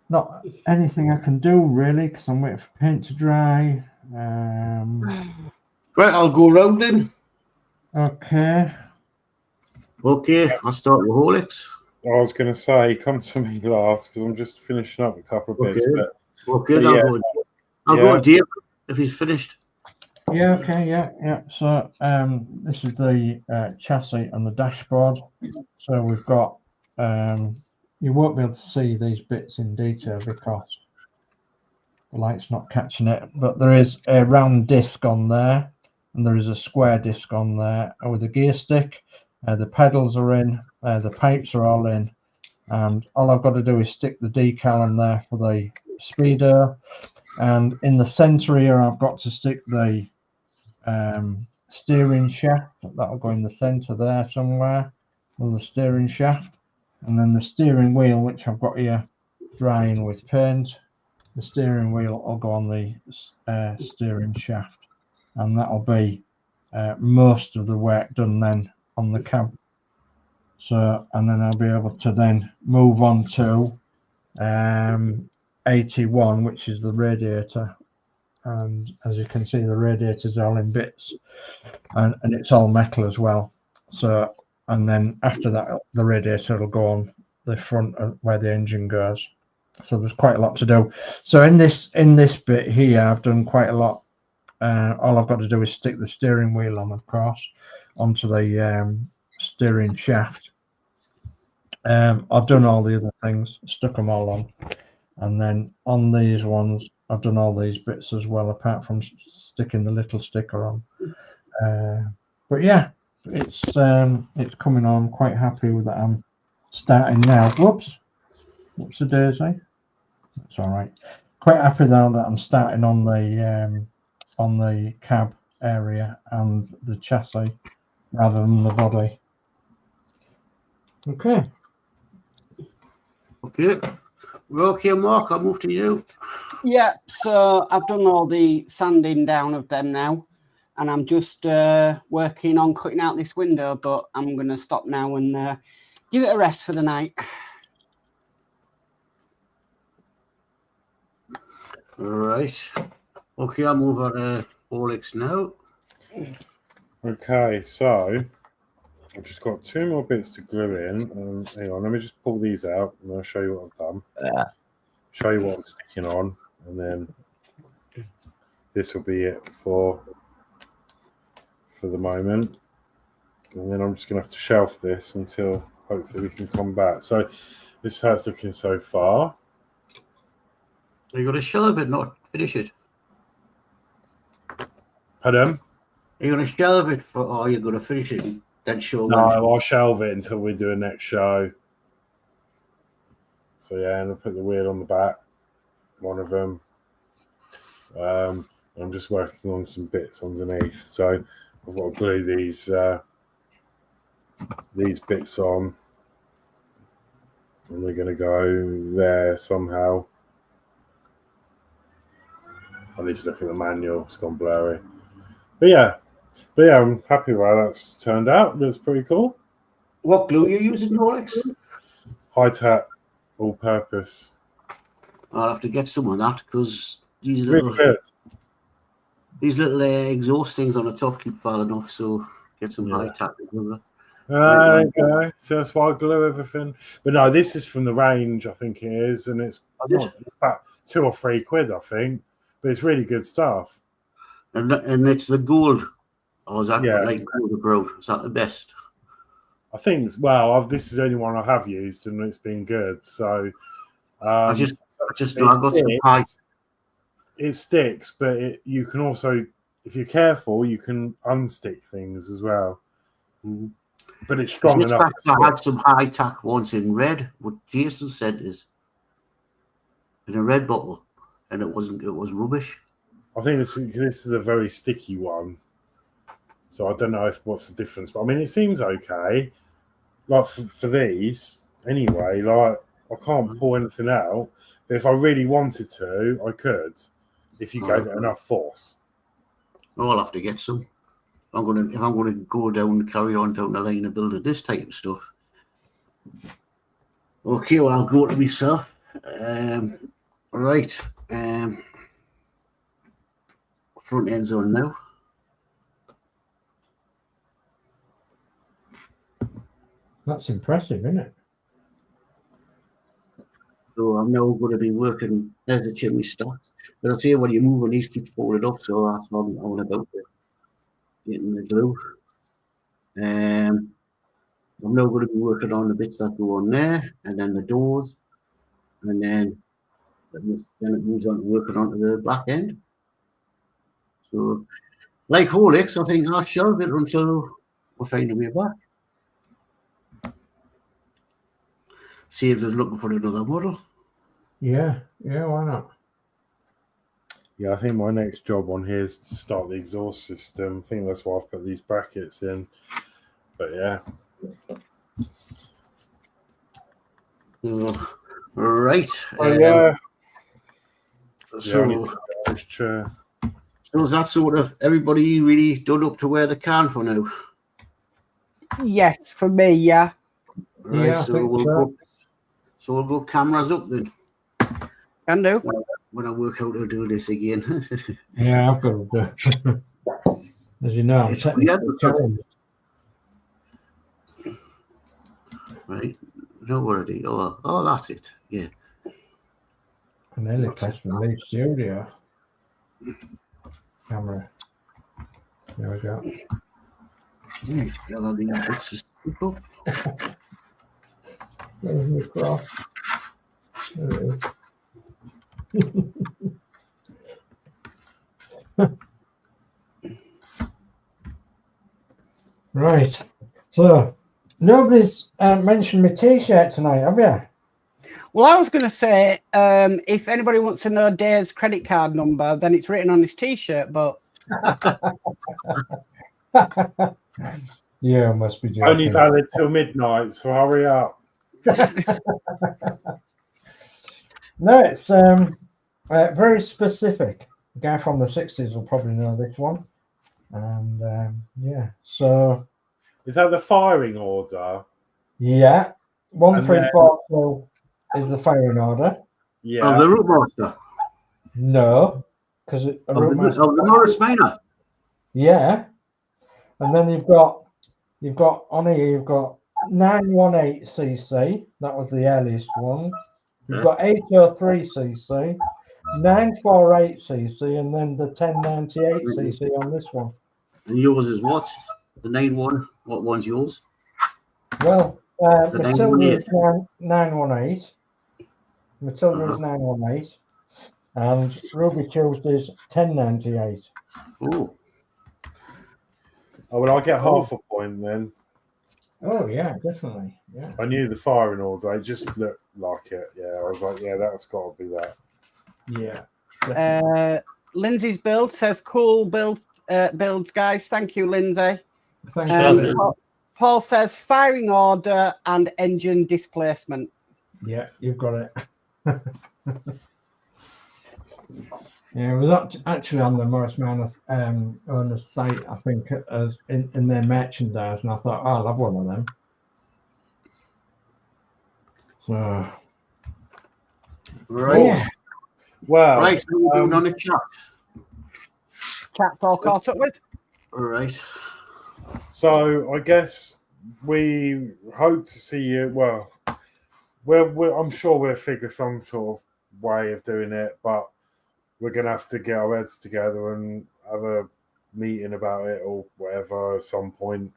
Not anything I can do really, because I'm waiting for paint to dry. Right, I'll go round then. Okay. Okay, I'll start with Horlixs. I was going to say, come to me last because I'm just finishing up a couple of bits. Okay. But Okay, yeah. I'll go to Dave if he's finished. Yeah, okay, yeah. So this is the chassis and the dashboard. So we've got, you won't be able to see these bits in detail because the light's not catching it, but there is a round disc on there, and there is a square disc on there with a gear stick. The pedals are in, the pipes are all in, and all I've got to do is stick the decal in there for the speedo, and in the center here I've got to stick the steering shaft. That'll go in the center there somewhere on the steering shaft, and then the steering wheel, which I've got here drying with paint, the steering wheel will go on the steering shaft, and that'll be most of the work done then on the cab. So, and then I'll be able to then move on to 81, which is the radiator and as you can see, the radiator's all in bits, and it's all metal as well. So, and then after that, the radiator will go on the front of where the engine goes. So there's quite a lot to do. So in this bit here, I've done quite a lot. All I've got to do is stick the steering wheel on, of course, onto the steering shaft. I've done all the other things, stuck them all on, and then on these ones, I've done all these bits as well, apart from sticking the little sticker on. But yeah, it's coming on. I'm quite happy with that. I'm starting now. Whoops a daisy. That's all right. Quite happy now that I'm starting on the cab area and the chassis rather than the body. Okay. Well, okay, Mark, I'll move to you. Yeah, so I've done all the sanding down of them now, and I'm just working on cutting out this window, but I'm going to stop now and give it a rest for the night. All right. Okay, I'll move on to Horlixs now. Okay, so I've just got 2 more bits to glue in. Hang on, let me just pull these out and I'll show you what I've done. Show you what I'm sticking on, and then this will be it for the moment. And then I'm just going to have to shelf this until hopefully we can come back. So this is how it's looking so far. Are you going to shelve it, not finish it? Pardon? Are you going to shelve it or are you going to finish it? Then show. No, I'll shelve it until we do a next show. So yeah, and I'll put the wheel on the back, one of them. I'm just working on some bits underneath. So I've got to glue these bits on, and they're going to go there somehow. I need to look at the manual, it's gone blurry. But yeah, I'm happy with how that's turned out. That's pretty cool. What glue are you using, Horlixs? High-tap, all-purpose. I'll have to get some of that because these Really good. Exhaust things on the top keep falling off, so get some high-tap. There you go. So that's why I glue everything. But no, this is from the range, I think it is, and it's about £2 or £3, I think. But it's really good stuff. And it's the gold. Or is that like gold broad? Is that the best? I think, this is the only one I have used, and it's been good. So I just know I've got some high. It sticks, but you can also, if you're careful, you can unstick things as well. Mm. But it's strong enough. I had some high tack once in red. What Jason said is in a red bottle, and it was rubbish. I think this is a very sticky one, so I don't know what's the difference. But I mean, it seems okay. Like for these, anyway. Like I can't pull anything out, but if I really wanted to, I could. If you gave it enough force. Oh, I'll have to get some. If I'm gonna go down, carry on down the line of building this type of stuff. Okay, well I'll go to myself. Right. Front end's on now. That's impressive, isn't it? So I'm now going to be working as the chimney starts. But I'll see when you move and these keep folded up, so that's what I'm on about getting the glue. I'm now going to be working on the bits that go on there, and then the doors, and then it moves on to working onto the back end. So, like Horlixs, I think I'll shelve it until we find a way back. See if they're looking for another model. Yeah, why not? Yeah, I think my next job on here is to start the exhaust system. I think that's why I've put these brackets in. But yeah. Right. So is that sort of everybody really done up to where they can for now? Yes, for me, yeah. Right, so we'll go cameras up then. Can do. when I work out how to do this again. Yeah, I've got to do. As you know, I'm It's weird because- right. No worry. Oh, that's it. Yeah. I nearly pressed the leave studio camera. There we go. Right. Well, I mean, it's just simple. There's my cross. There it is. Right. So nobody's mentioned my t-shirt tonight, have you? Well, I was going to say, if anybody wants to know Dave's credit card number, then it's written on his t-shirt, but... Yeah, must be joking. Only valid till midnight, so hurry up. No, it's very specific. The guy from the 60s will probably know this one. And yeah, so... Is that the firing order? Yeah. 1342 is the firing order. Yeah. Oh, the root master. No, because The Morris Minor. Yeah, and then you've got on here you've got 918cc. That was the earliest one. You've got 803cc, 948cc, and then the 1098cc on this one. And yours is what? The 9-1. What one's yours? Well, The Matilda is 918. Matilda is 918, and Ruby Tuesday's 1098. Oh, Oh, well, I'll get half a point then. Oh yeah, definitely. Yeah. I knew the firing order. It just looked like it. Yeah, I was like, yeah, that's got to be that. Yeah. Lindsey's build says, cool builds, guys. Thank you, Lindsey. Thank you. Paul says, firing order and engine displacement. Yeah, you've got it. Yeah, it was actually on the Morris Manor owner's site, I think, as in their merchandise, and I thought, oh, I'll have one of them. So, right. Yeah. Well, Right, so we're doing on the chat. Chat's all caught up with. All right. so I guess we hope to see you. Well, I'm sure we'll figure some sort of way of doing it, but we're going to have to get our heads together and have a meeting about it or whatever at some point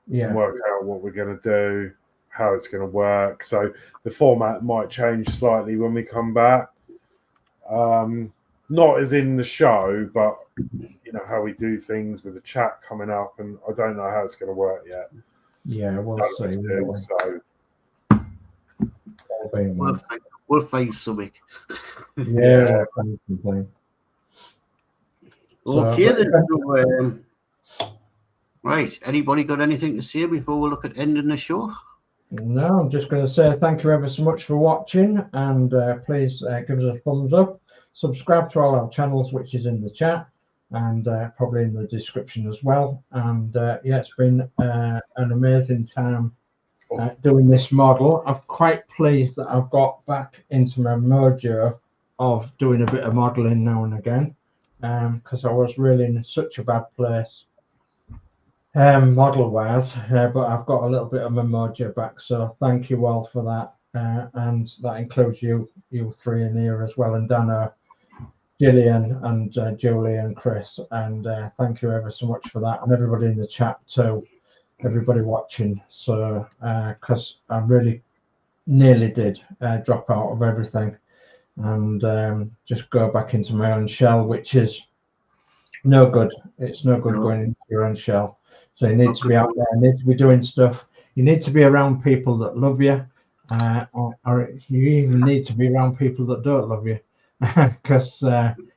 Yeah. and work out what we're going to do, how it's going to work. So the format might change slightly when we come back. Not as in the show, but you know how we do things with the chat coming up, and I don't know how it's going to work yet. Yeah, we'll see. So All being well. We'll find something. Yeah, can't complain. Okay, then. So, right. Anybody got anything to say before we look at ending the show? No, I'm just going to say thank you ever so much for watching, and please give us a thumbs up. Subscribe to all our channels, which is in the chat and probably in the description as well. And yeah, it's been an amazing time doing this model. I'm quite pleased that I've got back into my mojo of doing a bit of modeling now and again, because I was really in such a bad place model wise, but I've got a little bit of my mojo back, so thank you all for that, and that includes you three in here as well, and Danno, Gillian, and Julie and Chris, and thank you ever so much for that, and everybody in the chat too, everybody watching. So because I really nearly did drop out of everything and just go back into my own shell, which is no good. It's no good going into your own shell. So you need to be out there, you need to be doing stuff, you need to be around people that love you, or you even need to be around people that don't love you, because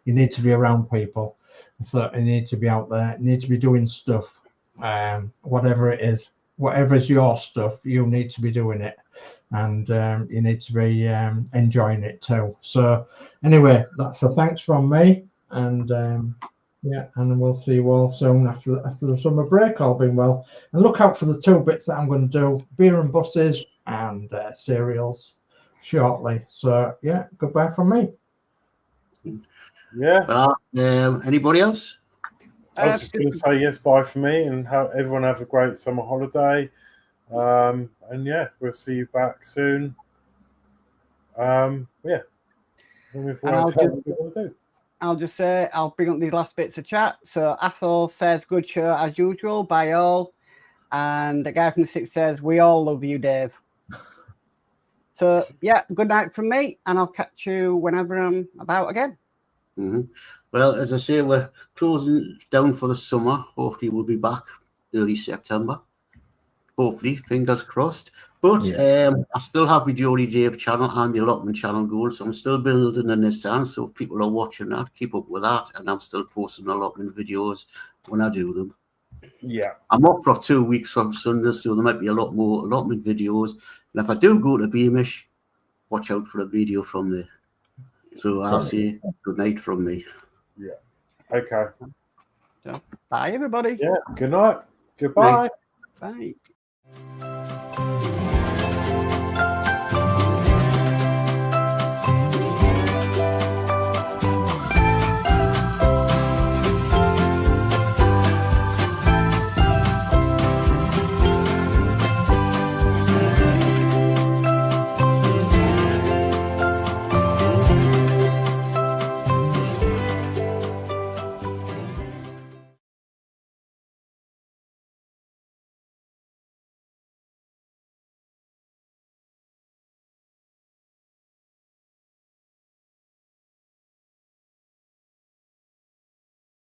you need to be around people. So you need to be out there, you need to be doing stuff, whatever it is, whatever's your stuff, you need to be doing it, and you need to be enjoying it too. So anyway, that's a thanks from me, and yeah, and we'll see you all soon after the summer break, all being well. And look out for the 2 bits that I'm going to do, beer and buses and cereals shortly. So yeah, goodbye from me. Yeah. Anybody else? I was just going to say yes, bye for me, and everyone have a great summer holiday. And yeah, we'll see you back soon. Yeah. I'll just say, I'll bring up these last bits of chat. So Athol says, good show as usual, by all. And the guy from the 6 says, we all love you, Dave. So yeah, good night from me, and I'll catch you whenever I'm about again. Mm-hmm. Well, as I say, we're closing down for the summer. Hopefully we'll be back early September. Hopefully, fingers crossed. But I still have my Geordie Dave channel and the allotment channel going, so I'm still building a Nissan. So if people are watching that, keep up with that. And I'm still posting allotment videos when I do them. Yeah. I'm up for 2 weeks from Sunday, so there might be a lot more allotment videos. And if I do go to Beamish, watch out for a video from there. So I'll say good night from me. Yeah. Okay. So, bye, everybody. Yeah. Good night. Goodbye. Bye.